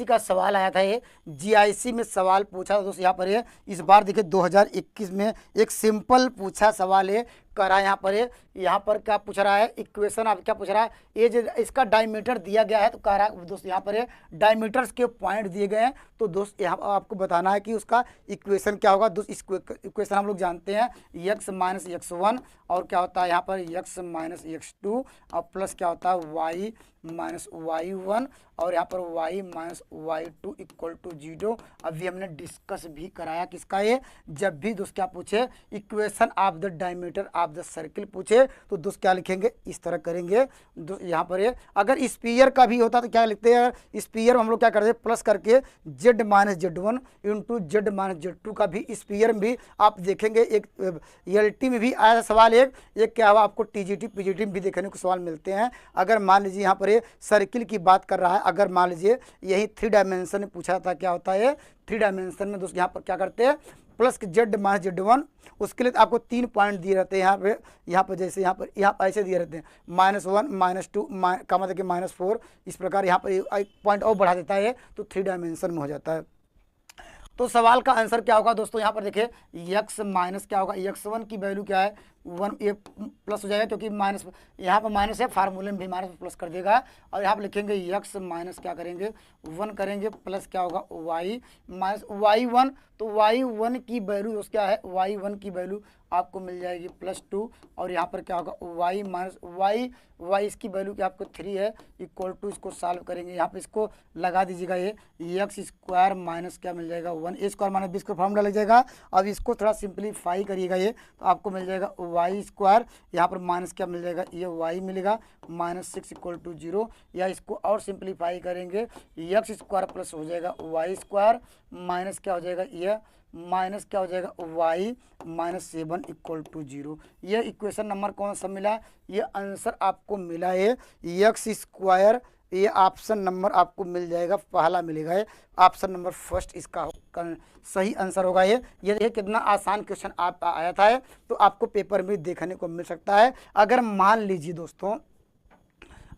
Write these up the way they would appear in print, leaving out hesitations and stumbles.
का सवाल आया था, ये जीआईसी में सवाल पूछा था दोस्त। यहाँ पर ये इस बार देखिए 2021 में एक सिंपल पूछा सवाल है करा। यहाँ पर ये यहाँ पर क्या पूछ रहा है, इक्वेशन आप क्या पूछ रहा है, ये जो इसका डायमीटर दिया गया है तो कह रहा है दोस्त यहाँ पर ये डायमीटर्स के पॉइंट दिए गए हैं। तो दोस्त यहाँ आपको बताना है कि उसका इक्वेशन क्या होगा। दोस्त इस इक्वेशन हम लोग जानते हैं x माइनस x1 और क्या होता है यहाँ पर x माइनस x2 और प्लस क्या होता है y माइनस y1 और यहाँ पर y minus y2 equal to 0। अभी हमने डिस्कस भी कराया किसका, ये जब भी दोस्त क्या पूछे equation of the diameter of the circle पूछे तो दोस्त क्या लिखेंगे, इस तरह करेंगे। यहाँ पर ये अगर स्पीयर का भी होता तो क्या लिखते हैं, स्पीयर हम लोग क्या करते हैं प्लस करके z minus z1 into z minus z2 का भी स्पीयर में भी आप देखेंगे। एक एलटी में भी आया सवाल, एक क्या हुआ आपको टीजीटी पीजीटी में भी देखने को सवाल मिलते हैं। अगर मान लीजिए यहाँ पर ये सर्किल की बात कर रहा है, अगर मान लीजिए यही 3 डायमेंशन में पूछा था क्या होता है 3 डायमेंशन में दोस्त यहाँ पर क्या करते हैं प्लस z माइनस z1, उसके लिए आपको 3 पॉइंट दिए रहते हैं यहाँ पर जैसे यहाँ ऐसे दिए रहते हैं -1 -2 का मतलब कि -4, इस प्रकार यहाँ पर एक पॉइंट और बढ़ा देता है तो 3 डायमेंशन में हो जाता है। तो सवाल का आंसर क्या होगा दोस्तों, यहाँ पर देखिए x माइनस क्या होगा x1 की वैल्यू क्या है 1, ये प्लस हो जाएगा क्योंकि माइनस यहाँ पर माइनस है, फार्मूले में भी माइनस प्लस कर देगा। और यहाँ पर लिखेंगे x माइनस क्या करेंगे 1 करेंगे प्लस क्या होगा y माइनस y1, तो y1 की वैल्यू दोस्त क्या है y1 की वैल्यू आपको मिल जाएगी +2 और यहाँ पर क्या होगा y माइनस y इसकी वैल्यू क्या आपको 3 है इक्वल टू, इसको सॉल्व करेंगे यहाँ पे इसको लगा दीजिएगा ये x स्क्वायर माइनस क्या मिल जाएगा 1 a square minus b square formula लग जाएगा। अब इसको थोड़ा सिंप्लीफाई करिएगा ये तो आपको मिल जाएगा y स्क्वायर, यहाँ पर माइनस क्या मिल जाएगा ये y मिलेगा -6 इक्वल टू 0, या इसको और सिंप्लीफाई करेंगे x स्क्वायर प्लस हो जाएगा y स्क्वायर माइनस क्या हो जाएगा ये माइनस क्या हो जाएगा y माइनस 7 इक्वल टू 0। ये इक्वेशन नंबर कौन सा मिला, ये आंसर आपको मिला है x स्क्वायर, ये ऑप्शन नंबर आपको मिल जाएगा पहला मिलेगा, ये ऑप्शन नंबर फर्स्ट इसका सही आंसर होगा। ये कितना आसान क्वेश्चन आप आया था तो आपको पेपर में देखने को मिल सकता है। अगर मान लीजिए दोस्तों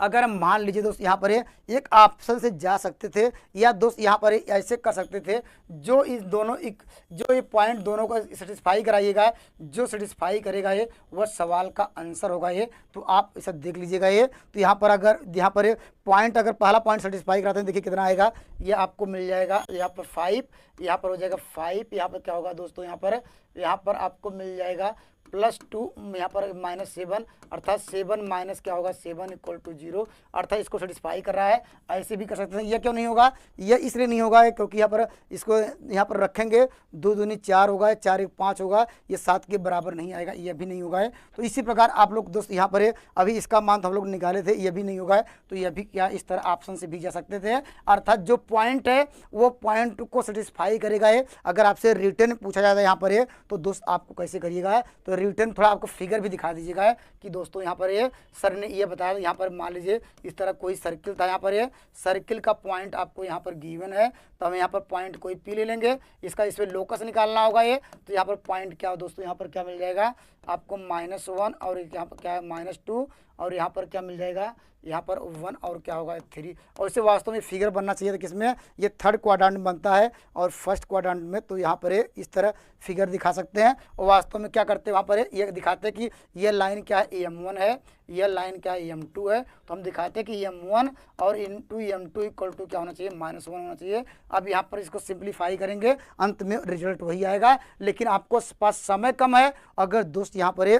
दोस्त यहाँ पर एक ऑप्शन से जा सकते थे या दोस्त यहाँ पर ऐसे कर सकते थे जो इस दोनों जो ये पॉइंट दोनों को सेटिस्फाई कराइएगा, जो सेटिस्फाई करेगा ये वह सवाल का आंसर होगा। ये तो आप इसे देख लीजिएगा। ये तो यहाँ पर अगर पॉइंट अगर पहला पॉइंट सेटिस्फाई कराते हैं देखिए कितना आएगा, ये आपको मिल जाएगा यहाँ पर 5, यहाँ पर हो जाएगा 5, यहाँ पर क्या होगा दोस्तों यहाँ पर आपको मिल जाएगा +2, यहाँ पर -7 अर्थात 7 माइनस क्या होगा 7 इक्वल टू 0, अर्थात इसको सेटिस्फाई कर रहा है। ऐसे भी कर सकते हैं। यह क्यों नहीं होगा, यह इसलिए नहीं होगा क्योंकि यहाँ पर इसको यहाँ पर रखेंगे 2 दूनी 4 होगा, 4 1 5 होगा, ये 7 के बराबर नहीं आएगा, यह भी नहीं होगा। तो इसी प्रकार आप लोग दोस्त यहाँ पर अभी इसका मान तो हम लोग निकाले थे, यह भी नहीं होगा तो यह भी क्या इस तरह ऑप्शन से भी जा सकते थे। अर्थात जो पॉइंट है वो पॉइंट को सेटिस्फाई करेगा। अगर आपसे रिटर्न पूछा जाता है यहाँ पर तो दोस्त आपको कैसे करिएगा, तो रिटर्न थोड़ा आपको फिगर भी दिखा दीजिएगा कि दोस्तों यहाँ पर सर ने ये बताया। यहाँ पर मान लीजिए इस तरह कोई सर्किल था, यहाँ पर सर्किल का पॉइंट आपको यहाँ पर गिवन है तो हम यहाँ पर पॉइंट कोई पी ले लेंगे, इसका इसमें लोकस निकालना होगा। ये तो यहाँ पर पॉइंट क्या हो दोस्तों, यहाँ पर क्या मिल जाएगा आपको -1 और यहाँ पर क्या है -2 और यहाँ पर क्या मिल जाएगा यहाँ पर 1 और क्या होगा 3। और इसे वास्तव में फिगर बनना चाहिए था किसमें, ये थर्ड क्वाड्रेंट में बनता है और फर्स्ट क्वाड्रेंट में, तो यहाँ पर इस तरह फिगर दिखा सकते हैं। और वास्तव में क्या करते हैं वहाँ पर ये दिखाते हैं कि ये लाइन क्या है M1 है, यह लाइन क्या है M2 है, तो हम दिखाते हैं कि M1 और इंटू M2 इक्वल टू क्या होना चाहिए -1 होना चाहिए। अब यहाँ पर इसको सिंप्लीफाई करेंगे, अंत में रिजल्ट वही आएगा, लेकिन आपको पास समय कम है। अगर दोस्त यहाँ पर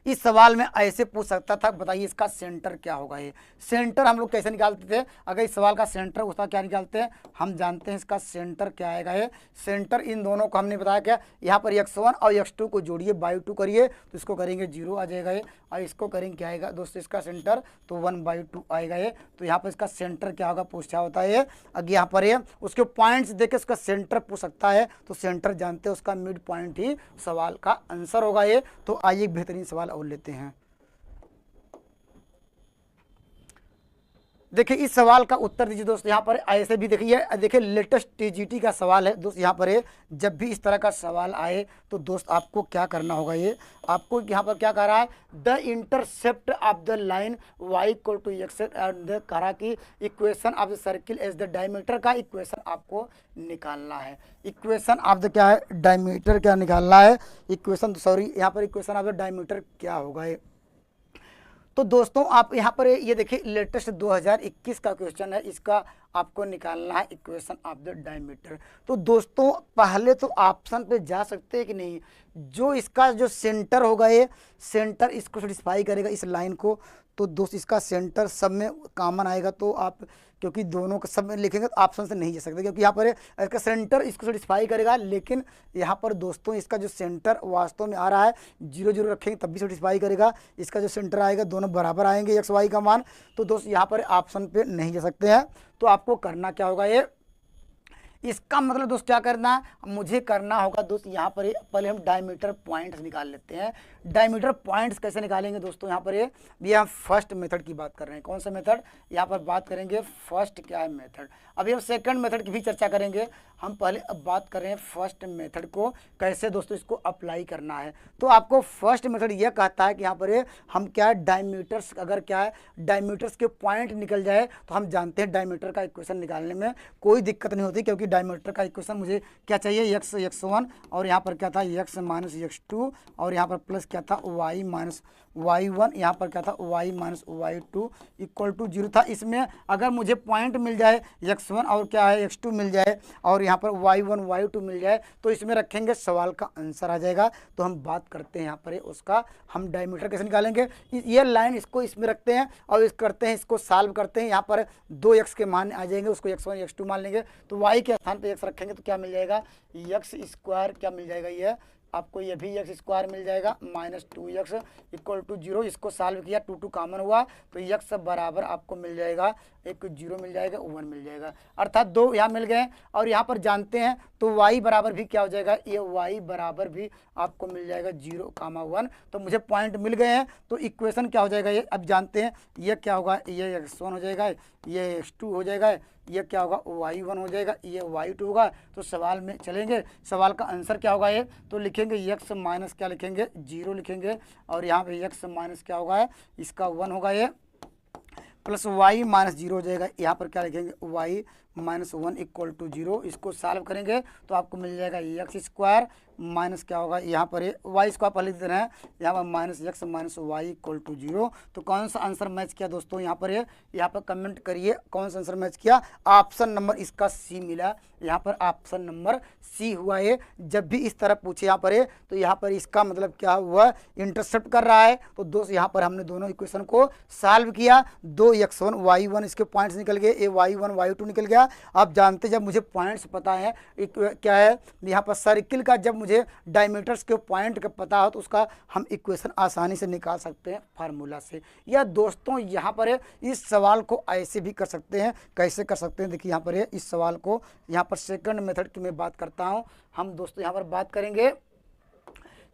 इस सवाल में ऐसे पूछ सकता था बताइए इसका सेंटर क्या होगा। ये सेंटर हम लोग कैसे निकालते थे, अगर इस सवाल का सेंटर उसका क्या निकालते हैं हम जानते हैं, इसका सेंटर क्या आएगा। ये सेंटर इन दोनों को हमने बताया क्या, यहाँ पर x1 और x2 को जोड़िए /2 करिए तो इसको करेंगे 0 आ जाएगा ये, और इसको करेंगे क्या आएगा दोस्तों इसका सेंटर तो 1/2 आएगा ये। तो यहाँ पर इसका सेंटर क्या होगा पूछा होता है। अगर यहाँ पर उसके पॉइंट्स देके उसका सेंटर पूछ सकता है तो सेंटर जानते हैं उसका मिड पॉइंट ही सवाल का आंसर होगा ये। तो आइए एक बेहतरीन सवाल और लेते हैं। देखिए इस सवाल का उत्तर दीजिए दोस्त। यहाँ पर ऐसे भी देखिए लेटेस्ट टीजीटी का सवाल है दोस्त। यहाँ पर ये जब भी इस तरह का सवाल आए तो दोस्त आपको क्या करना होगा, ये आपको यहाँ पर क्या कह रहा है, the intercept of the line y equal to x and कह रहा कि equation of the circle as the diameter का इक्वेशन आपको निकालना है। इक्वेशन ऑफ द क्या है, डायमीटर क्या निकालना है, इक्वेशन सॉरी यहाँ पर इक्वेशन ऑफ द डायमीटर क्या होगा ये। तो दोस्तों आप यहाँ पर ये देखिए लेटेस्ट 2021 का क्वेश्चन है, इसका आपको निकालना है इक्वेशन ऑफ द डायमीटर। तो दोस्तों पहले तो ऑप्शन पे जा सकते हैं कि नहीं, जो इसका जो सेंटर होगा ये सेंटर इसको सेटिस्फाई करेगा इस लाइन को, तो दोस्त इसका सेंटर सब में कॉमन आएगा। तो आप क्योंकि दोनों का सब में लिखेंगे तो ऑप्शन से नहीं जा सकते, क्योंकि यहाँ पर इसका सेंटर इसको सेटिस्फाई करेगा, लेकिन यहाँ पर दोस्तों इसका जो सेंटर वास्तव में आ रहा है 0 0 रखेंगे तब भी सेटिस्फाई करेगा। इसका जो सेंटर आएगा दोनों बराबर आएंगे एक्स वाई का मान, तो दोस्त यहाँ पर ऑप्शन पे नहीं जा सकते हैं। तो आपको करना क्या होगा, ये इसका मतलब दोस्त क्या करना है, मुझे करना होगा दोस्त यहाँ पर ये पहले हम डायमीटर पॉइंट्स निकाल लेते हैं। डायमीटर पॉइंट्स कैसे निकालेंगे दोस्तों, यहाँ पर ये हम फर्स्ट मेथड की बात कर रहे हैं। कौन सा मेथड, यहाँ पर बात करेंगे फर्स्ट क्या है मेथड। अभी हम सेकंड मेथड की भी चर्चा करेंगे, हम पहले अब बात कर रहे हैं फर्स्ट मेथड को कैसे दोस्तों इसको अप्लाई करना है। तो आपको फर्स्ट मेथड यह कहता है कि यहाँ पर हम क्या है, डायमीटर्स अगर क्या है डायमीटर्स के पॉइंट निकल जाए तो हम जानते हैं डायमीटर का इक्वेशन निकालने में कोई दिक्कत नहीं होती, क्योंकि डायमीटर का इक्वेशन मुझे क्या चाहिए, x1 और यहाँ पर क्या था x माइनस x2 और यहाँ पर प्लस क्या था y माइनस y1, यहाँ पर क्या था y minus y2 equal to 0 था। इसमें अगर मुझे पॉइंट मिल जाए x1 और क्या है x2 मिल जाए और यहाँ पर y1 y2 मिल जाए तो इसमें रखेंगे, सवाल का आंसर आ जाएगा। तो हम बात करते हैं यहाँ पर उसका, हम डायमीटर कैसे निकालेंगे। ये लाइन इसको इसमें रखते हैं और इस करते हैं, इसको सॉल्व करते हैं। यहाँ पर 2x के मान आ जाएंगे, उसको x1 x2 मान लेंगे तो y के स्थान पे x रखेंगे तो क्या मिल जाएगा, x स्क्वायर क्या मिल जाएगा, ये आपको ये भी एक्स स्क्वायर मिल जाएगा माइनस 2x इक्वल टू 0। इसको सॉल्व किया 2 2 कॉमन हुआ तो x बराबर आपको मिल जाएगा, एक 0 मिल जाएगा 1 मिल जाएगा, अर्थात 2 यहाँ मिल गए। और यहाँ पर जानते हैं तो y बराबर भी क्या हो जाएगा, ये y बराबर भी आपको मिल जाएगा 0, 1। तो मुझे पॉइंट मिल गए हैं तो इक्वेशन क्या हो जाएगा, ये अब जानते हैं ये क्या होगा, ये x1 हो जाएगा, ये x2 हो जाएगा, ये क्या होगा y1 हो जाएगा, ये y2 होगा। तो सवाल में चलेंगे, सवाल का आंसर क्या होगा ये, तो लिखेंगे x माइनस क्या लिखेंगे 0 लिखेंगे और यहाँ पे x माइनस क्या होगा, इसका 1 होगा ये प्लस y माइनस 0 हो जाएगा। यहाँ पर क्या लिखेंगे y माइनस 1 इक्वल टू 0। इसको सॉल्व करेंगे तो आपको मिल जाएगा एक्स स्क्वायर माइनस क्या होगा, यहाँ पर वाई स्क्वायर पहले दे रहे हैं, यहाँ पर minus x minus y equal to 0। तो कौन सा आंसर मैच किया दोस्तों, यहाँ पर कमेंट करिए कौन सा आंसर मैच किया। ऑप्शन नंबर इसका सी मिला, यहाँ पर ऑप्शन नंबर सी हुआ है। जब भी इस तरह पूछे यहाँ पर तो यहाँ पर इसका मतलब क्या हुआ, इंटरसेप्ट कर रहा है। तो दोस्त यहाँ पर हमने दोनों इक्वेशन को सॉल्व किया, 2x1 y1 इसके पॉइंट्स निकल गए, ये y1 y2 निकल गया। आप जानते जब मुझे पॉइंट्स पता है क्या है, यहाँ पर सर्किल का जब मुझे डायमीटर्स के पॉइंट का पता हो तो उसका हम इक्वेशन आसानी से निकाल सकते हैं फार्मूला से। या दोस्तों यहाँ पर इस सवाल को ऐसे भी कर सकते हैं, कैसे कर सकते हैं, देखिए यहाँ पर इस सवाल को, यहाँ पर सेकंड मेथड की मैं बात करता हूँ। हम दोस्तों यहाँ पर बात करेंगे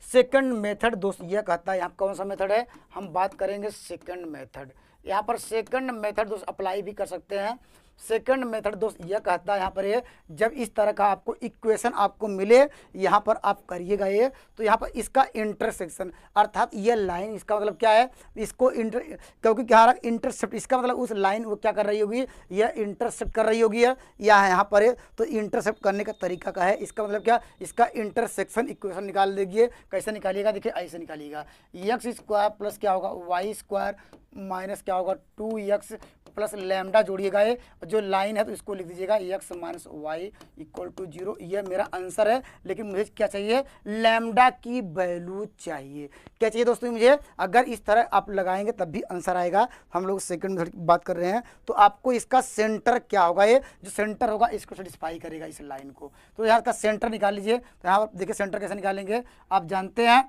सेकंड मेथड। दोस्त यह कहता है यहाँ कौन सा मेथड है, हम बात करेंगे सेकंड मेथड। यहाँ पर सेकंड मेथड दोस्त अप्लाई भी कर सकते हैं। सेकंड मेथड दोस्त यह कहता है यहाँ पर ये जब इस तरह का आपको इक्वेशन आपको मिले, यहाँ पर आप करिएगा ये, तो यहाँ पर इसका इंटरसेक्शन अर्थात ये लाइन, इसका मतलब क्या है, इसको क्योंकि क्या रहा इंटरसेप्ट, इसका मतलब उस लाइन वो क्या कर रही होगी, यह इंटरसेप्ट कर रही होगी या यहाँ पर तो इंटरसेप्ट करने का तरीका का है। इसका मतलब क्या, इसका इंटरसेक्शन इक्वेशन निकाल दीजिए। कैसे निकालिएगा, देखिए ऐसे निकालिएगा, एक्स स्क्वायर प्लस क्या होगा वाई स्क्वायर माइनस क्या होगा 2x प्लस लैम्डा जोड़िएगा, ये जो लाइन है तो इसको लिख दीजिएगा x minus y equal to 0। ये मेरा आंसर है, लेकिन मुझे क्या चाहिए, लैम्डा की वैल्यू चाहिए। क्या चाहिए दोस्तों मुझे, अगर इस तरह आप लगाएंगे तब भी आंसर आएगा। हम लोग सेकंड मेथड की बात कर रहे हैं, तो आपको इसका सेंटर क्या होगा, ये जो सेंटर होगा इसको सेटिस्फाई करेगा इस लाइन को। तो यहाँ का सेंटर निकाल लीजिए। तो यहाँ पर देखिए सेंटर कैसे निकालेंगे, आप जानते हैं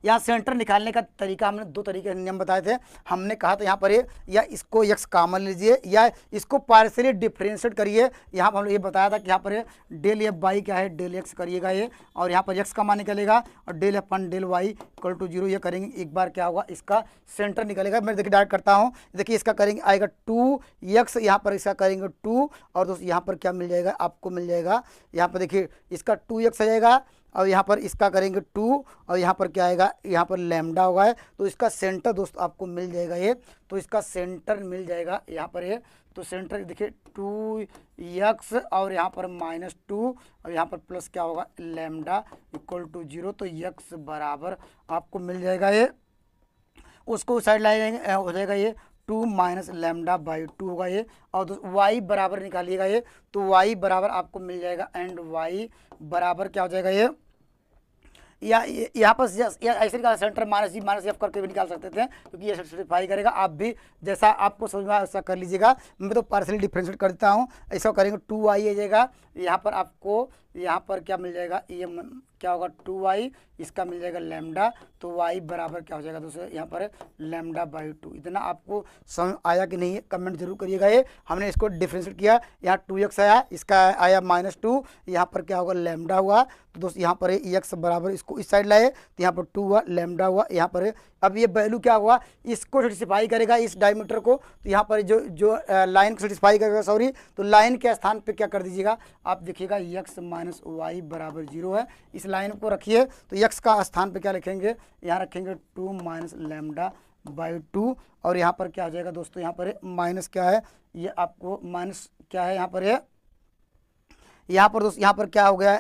यहाँ सेंटर निकालने का तरीका हमने दो तरीके नियम बताए थे। हमने कहा था यहाँ पर ये या इसको x कॉमन लीजिए या इसको पार्शियली डिफरेंशिएट करिए। यहाँ पर हमने ये बताया था कि यहाँ पर ये डेल एफ बाई क्या है डेल x करिएगा ये, और यहाँ पर x का मान निकलेगा और del f upon del y equal to 0 ये करेंगे। एक बार क्या होगा इसका सेंटर निकलेगा। मैं देखिए डायरेक्ट करता हूँ। देखिए इसका करेंगे आएगा 2x, यहाँ पर इसका करेंगे 2 और दोस्तों यहाँ पर क्या मिल जाएगा आपको मिल जाएगा यहाँ पर देखिए इसका 2x आ जाएगा और यहाँ पर इसका करेंगे 2 और यहाँ पर क्या आएगा यहाँ पर लैम्डा होगा है। तो इसका सेंटर दोस्तों आपको मिल जाएगा ये, तो इसका सेंटर मिल जाएगा यहाँ पर ये। तो सेंटर देखिए 2x और यहाँ पर -2 और यहाँ पर प्लस क्या होगा लैम्डा इक्वल टू 0। तो x बराबर आपको मिल जाएगा ये, उसको साइड लाएंगे हो जाएगा ये 2 माइनस लैम्डा बाई 2 होगा ये। और y बराबर निकालिएगा ये, तो y बराबर आपको मिल जाएगा एंड y बराबर क्या हो जाएगा ये या यहाँ पर ऐसे निकाल सेंटर माइनस एफ करके भी निकाल सकते थे क्योंकि ये सेटिस्फाई करेगा। आप भी जैसा आपको समझ में ऐसा कर लीजिएगा। मैं तो पार्शियली डिफरेंशिएट कर देता हूँ। ऐसा करेंगे 2y आ जाएगा, यहाँ पर आपको यहाँ पर क्या मिल जाएगा ये क्या होगा 2y, इसका मिल जाएगा लैम्डा। तो y बराबर क्या हो जाएगा दोस्तों यहाँ पर लैम्डा बाई 2। इतना आपको समझ आया कि नहीं है कमेंट जरूर करिएगा। ये हमने इसको डिफरेंशिएट किया, यहाँ 2x आया, इसका आया -2, यहाँ पर क्या होगा लैम्डा हुआ। तो दोस्तों यहाँ पर x बराबर इसको इस साइड लाए तो यहाँ पर 2 हुआ लैम्डा हुआ यहाँ पर। अब ये वैल्यू क्या हुआ इसको सेटिस्फाई करेगा इस डायमीटर को, तो यहाँ पर जो लाइन को सेटिस्फाई करेगा सॉरी, तो लाइन के स्थान पे क्या कर दीजिएगा आप देखिएगा x माइनस वाई बराबर 0 है। इस लाइन को रखिए तो x का स्थान पे क्या लिखेंगे यहाँ रखेंगे 2 माइनस लैम्डा बाई 2 और यहाँ पर क्या आ जाएगा दोस्तों यहाँ पर माइनस क्या है ये आपको माइनस क्या है यहाँ पर है यहाँ पर दोस्तों यहाँ पर क्या हो गया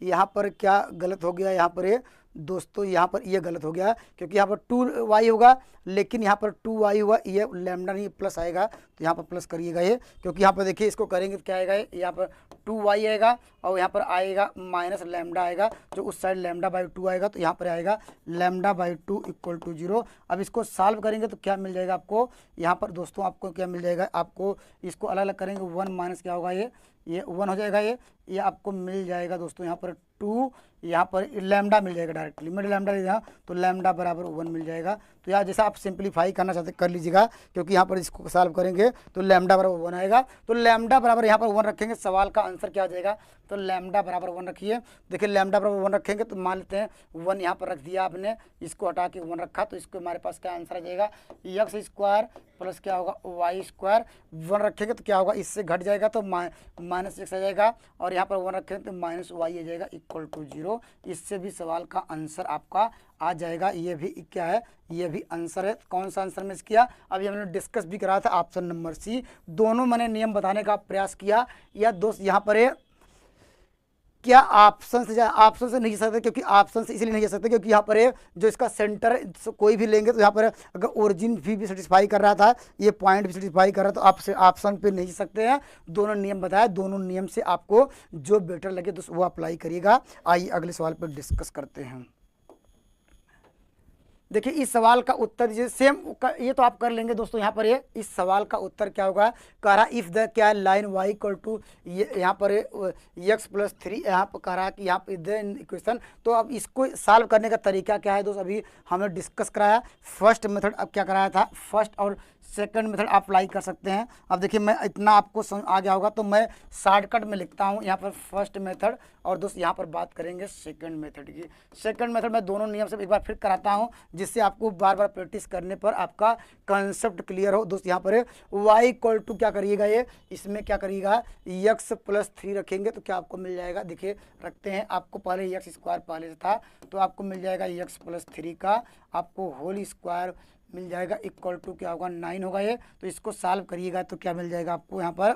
यहाँ पर क्या गलत हो गया यहाँ पर दोस्तों यहाँ पर ये गलत हो गया क्योंकि यहाँ पर 2y होगा लेकिन यहाँ पर 2y हुआ, ये लैम्डा नहीं प्लस आएगा तो यहाँ पर प्लस करिएगा ये, क्योंकि यहाँ पर देखिए इसको करेंगे तो क्या आएगा यहाँ पर 2y आएगा और यहाँ पर आएगा माइनस लैम्डा आएगा, जो उस साइड लैम्डा बाई 2 आएगा तो यहाँ पर आएगा लैम्डा बाई 2 इक्वल टू 0। अब इसको सॉल्व करेंगे तो क्या मिल जाएगा आपको यहाँ पर दोस्तों आपको क्या मिल जाएगा, आपको इसको अलग अलग करेंगे 1 माइनस क्या होगा ये 1 हो जाएगा ये आपको मिल जाएगा दोस्तों यहाँ पर 2, यहाँ पर लैम्डा मिल जाएगा डायरेक्टली, मैं लैम्डा ले जाऊँ तो लैम्डा बराबर 1 मिल जाएगा। तो यहाँ जैसा आप सिंप्लीफाई करना चाहते कर लीजिएगा, क्योंकि यहाँ पर इसको सॉल्व करेंगे तो लैम्डा बराबर 1 आएगा। तो लैम्डा बराबर यहाँ पर 1 रखेंगे, सवाल का आंसर क्या आ जाएगा तो लैम्डा बराबर 1 रखिए। देखिए लैम्डा बराबर 1 रखेंगे तो मान लेते हैं 1 यहाँ पर रख दिया आपने, इसको हटा के 1 रखा तो इसको हमारे पास क्या आंसर आ जाएगा एक्स स्क्वायर प्लस क्या होगा वाई स्क्वायर। 1 रखेंगे तो क्या होगा इससे घट जाएगा तो माइनस एक्स आ जाएगा और यहाँ पर 1 रखेंगे तो माइनस वाई आ जाएगा इक्वल टू 0। इससे भी सवाल का आंसर आपका आ जाएगा। ये भी क्या है ये भी आंसर है। कौन सा आंसर मिस किया अभी हमने डिस्कस भी करा था ऑप्शन नंबर सी। दोनों मैंने नियम बताने का प्रयास किया। या दोस्त यहाँ पर है क्या ऑप्शन से नहीं जा सकते, क्योंकि ऑप्शन से इसलिए नहीं जा सकते क्योंकि यहाँ पर है जो इसका सेंटर कोई भी लेंगे तो यहाँ पर अगर ओरिजिन भी सेटिस्फाई कर रहा था, ये पॉइंट भी सेटिस्फाई कर रहा था, तो आप ऑप्शन पे नहीं जा सकते हैं। दोनों नियम बताया, दोनों नियम से आपको जो बेटर लगे तो वो अप्लाई करिएगा। आइए अगले सवाल पर डिस्कस करते हैं। देखिए इस सवाल का उत्तर दीजिए सेम ये तो आप कर लेंगे दोस्तों। यहाँ पर ये इस सवाल का उत्तर क्या होगा, कह रहा इफ़ द क्या लाइन y इक्वल टू यहाँ पर x प्लस 3 यहाँ पर कह रहा कि यहाँ पर द इक्वेशन। तो अब इसको सॉल्व करने का तरीका क्या है दोस्त, अभी हमने डिस्कस कराया फर्स्ट मेथड, अब क्या कराया था फर्स्ट और सेकंड मेथड आप अप्लाई कर सकते हैं। अब देखिए मैं इतना आपको समझ आ गया होगा तो मैं शॉर्टकट में लिखता हूँ यहाँ पर फर्स्ट मेथड और दोस्त यहाँ पर बात करेंगे सेकंड मेथड की। सेकंड मेथड मैं दोनों नियम से एक बार फिर कराता हूँ जिससे आपको बार बार प्रैक्टिस करने पर आपका कंसेप्ट क्लियर हो। दोस्त यहाँ पर y इक्वल टू क्या करिएगा ये इसमें क्या करिएगा x प्लस 3 रखेंगे तो क्या आपको मिल जाएगा, देखिए रखते हैं आपको पहले x स्क्वायर पहले से था तो आपको मिल जाएगा x प्लस 3 का आपको होल स्क्वायर मिल जाएगा इक्वल टू क्या होगा 9 होगा ये। तो इसको सॉल्व करिएगा तो क्या मिल जाएगा आपको यहाँ पर,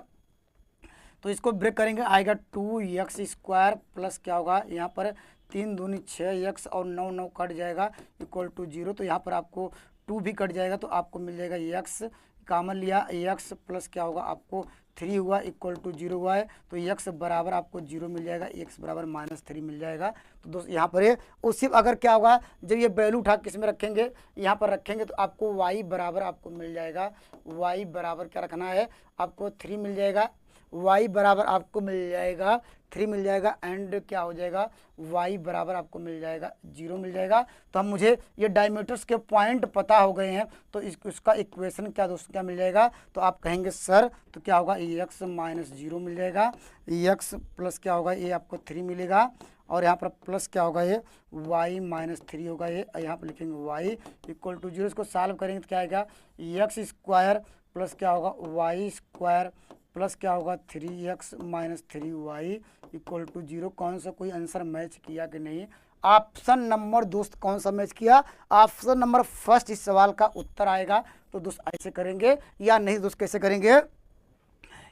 तो इसको ब्रेक करेंगे आएगा 2x स्क्वायर प्लस क्या होगा यहाँ पर 3 दूनी 6x और 9 9 कट जाएगा इक्वल टू 0। तो यहाँ पर आपको 2 भी कट जाएगा तो आपको मिल जाएगा x कॉमन लिया x प्लस क्या होगा आपको 3 हुआ इक्वल टू 0 हुआ है तो x बराबर आपको 0 मिल जाएगा, x बराबर -3 मिल जाएगा। तो दोस्त यहाँ पर उसी अगर क्या होगा जब ये वैल्यू उठा किस में रखेंगे यहाँ पर रखेंगे तो आपको y बराबर आपको मिल जाएगा, y बराबर क्या रखना है आपको 3 मिल जाएगा y बराबर आपको मिल जाएगा 3 मिल जाएगा, एंड क्या हो जाएगा y बराबर आपको मिल जाएगा 0 मिल जाएगा। तो हम मुझे ये डायमीटर्स के पॉइंट पता हो गए हैं, तो इसका इक्वेशन क्या दोस्तों क्या मिल जाएगा, तो आप कहेंगे सर तो क्या होगा x माइनस 0 मिल जाएगा, x प्लस क्या होगा ये आपको 3 मिलेगा, और यहाँ पर प्लस क्या होगा ये y माइनस 3 होगा ये, यहाँ पर लिखेंगे y इक्वल टू 0। इसको सॉल्व करेंगे तो क्या आएगा x स्क्वायर प्लस क्या होगा y स्क्वायर प्लस क्या होगा 3x minus 3y equal to 0। कौन सा कोई आंसर मैच किया कि नहीं? ऑप्शन नंबर दोस्त कौन सा मैच किया? ऑप्शन नंबर फर्स्ट इस सवाल का उत्तर आएगा। तो दोस्त ऐसे करेंगे या नहीं दोस्त कैसे करेंगे,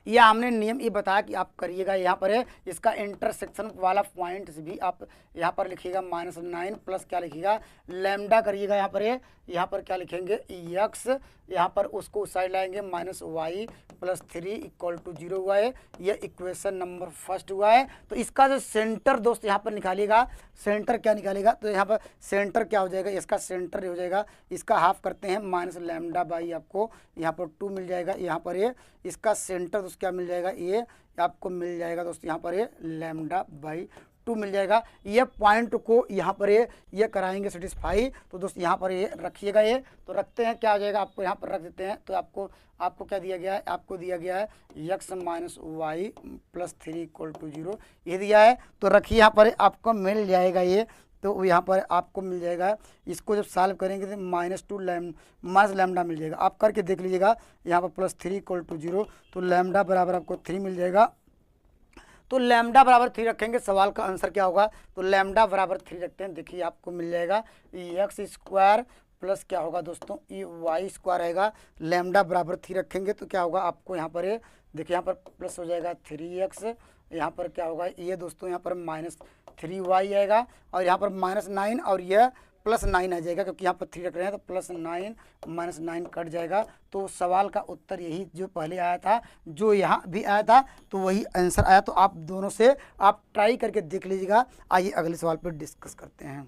या हमने नियम ये बताया कि आप करिएगा। यहाँ पर है इसका इंटरसेक्शन वाला पॉइंट्स भी आप यहाँ पर लिखिएगा -9 प्लस क्या लिखिएगा लैम्डा करिएगा। यहाँ पर है यहाँ पर क्या लिखेंगे x, यहाँ पर उसको उस साइड लाएंगे -y प्लस 3 इक्वल टू 0 हुआ है। यह इक्वेशन नंबर फर्स्ट हुआ है। तो इसका जो सेंटर दोस्त यहाँ पर निकालिएगा, सेंटर क्या निकालेगा, तो यहाँ पर सेंटर क्या हो जाएगा, इसका सेंटर हो जाएगा, इसका हाफ करते हैं -λ/, आपको यहाँ पर 2 मिल जाएगा। यहाँ पर ये इसका सेंटर दोस्त क्या मिल जाएगा, ये आपको मिल जाएगा दोस्त यहाँ पर ये λ/2 मिल जाएगा। ये पॉइंट को यहाँ पर ये कराएंगे सेटिस्फाई। तो दोस्त यहाँ पर ये रखिएगा, ये तो रखते हैं क्या हो जाएगा, आपको यहाँ पर रख देते हैं। तो आपको क्या दिया गया है, आपको दिया गया है x minus y plus 3 equal to 0 ये दिया है। तो रखिए यहाँ पर आपको मिल जाएगा ये, तो यहाँ पर आपको मिल जाएगा। इसको जब सॉल्व करेंगे तो -2 माइनस लैम्डा मिल जाएगा। आप करके देख लीजिएगा, यहाँ पर +3 इक्वल टू 0, तो लैम्डा बराबर आपको 3 मिल जाएगा। तो लैम्डा बराबर 3 रखेंगे, सवाल का आंसर क्या होगा, तो लैम्डा बराबर 3 रखते हैं। देखिए आपको मिल जाएगा x स्क्वायर प्लस क्या होगा दोस्तों ये y स्क्वायर आएगा, लैम्डा बराबर 3 रखेंगे तो क्या होगा आपको यहाँ पर ये देखिए यहाँ पर प्लस हो जाएगा 3x, यहाँ पर क्या होगा ये दोस्तों यहाँ पर -3y आएगा, और यहाँ पर -9 और यह +9 आ जाएगा, क्योंकि यहाँ पर 3 रख रहे हैं तो +9 -9 कट जाएगा। तो सवाल का उत्तर यही जो पहले आया था, जो यहाँ भी आया था, तो वही आंसर आया। तो आप दोनों से आप ट्राई करके देख लीजिएगा। आइए अगले सवाल पर डिस्कस करते हैं।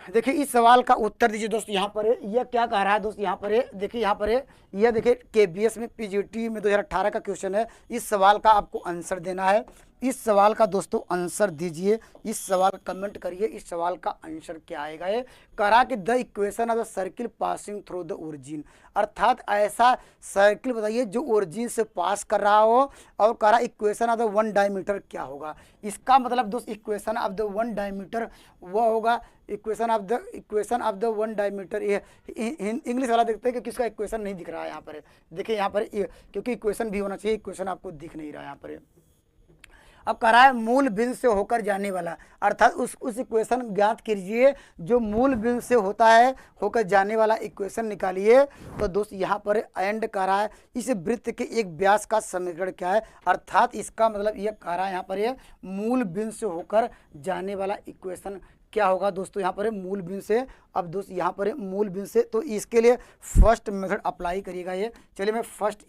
देखिए इस सवाल का उत्तर दीजिए दोस्त। यहाँ पर यह क्या कह रहा है दोस्त, यहाँ पर देखिए, यहाँ पर यह देखिए KBS में PGT में 2018 का क्वेश्चन है। इस सवाल का आपको आंसर देना है। इस सवाल का दोस्तों आंसर दीजिए, इस सवाल कमेंट करिए, इस सवाल का आंसर क्या आएगा। ये करा कि the equation of the circle passing through the origin, अर्थात ऐसा सर्किल बताइए जो ओरिजिन से पास कर रहा हो, और करा equation of the one diameter क्या होगा। इसका मतलब दोस्त equation of the one diameter वो होगा, equation of the one diameter. ये इंग्लिश वाला देखते हैं कि किसका इक्वेशन नहीं दिख रहा है यहाँ पर। देखिए यहाँ पर क्योंकि इक्वेशन भी होना चाहिए, इक्वेशन आपको दिख नहीं रहा है यहाँ पर। अब कह रहा है मूल बिंदु से होकर जाने वाला, अर्थात उस इक्वेशन ज्ञात कीजिए जो मूल बिंदु से होता है होकर जाने वाला इक्वेशन निकालिए। तो दोस्त यहाँ पर एंड कह रहा है इस वृत्त के एक व्यास का समीकरण क्या है, अर्थात इसका मतलब ये कह रहा है यहाँ पर ये मूल बिंदु से होकर जाने वाला इक्वेशन क्या होगा दोस्तों, यहाँ पर मूल बिंदु से। अब दोस्त यहाँ पर मूल बिंदु से, तो इसके लिए फर्स्ट मेथड अप्लाई करिएगा। ये चलिए मैं फर्स्ट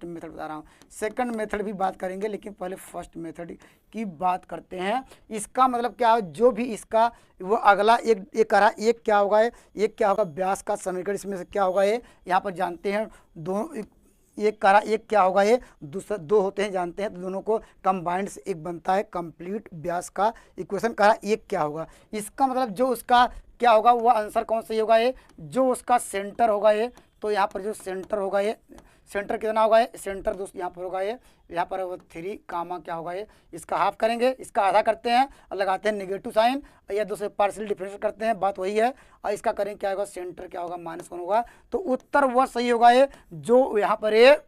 मेथड बता रहा हूँ, सेकंड मेथड भी बात करेंगे, लेकिन पहले फर्स्ट मेथड की बात करते हैं। इसका मतलब क्या है, जो भी इसका वो अगला एक करा, एक क्या होगा, एक क्या होगा व्यास का समीकरण, इसमें से क्या होगा ये यहाँ पर जानते हैं। दोनों एक करा एक क्या होगा, ये दूसरा दो होते हैं जानते हैं, तो दोनों को कंबाइंड से एक बनता है कंप्लीट व्यास का इक्वेशन। करा एक क्या होगा, इसका मतलब जो उसका क्या होगा वह आंसर कौन सा होगा, ये जो उसका सेंटर होगा ये। तो यहाँ पर जो सेंटर होगा ये सेंटर कितना होगा, ये सेंटर दोस्त यहाँ पर होगा ये, यहाँ पर वो 3 कामा क्या होगा ये, इसका हाफ करेंगे, इसका आधा करते हैं और लगाते हैं नेगेटिव साइन, या दूसरे पार्शियल डिफरेंस करते हैं, बात वही है। और इसका करेंगे क्या होगा, सेंटर क्या होगा -1 होगा। तो उत्तर वह सही होगा ये जो यहाँ पर ये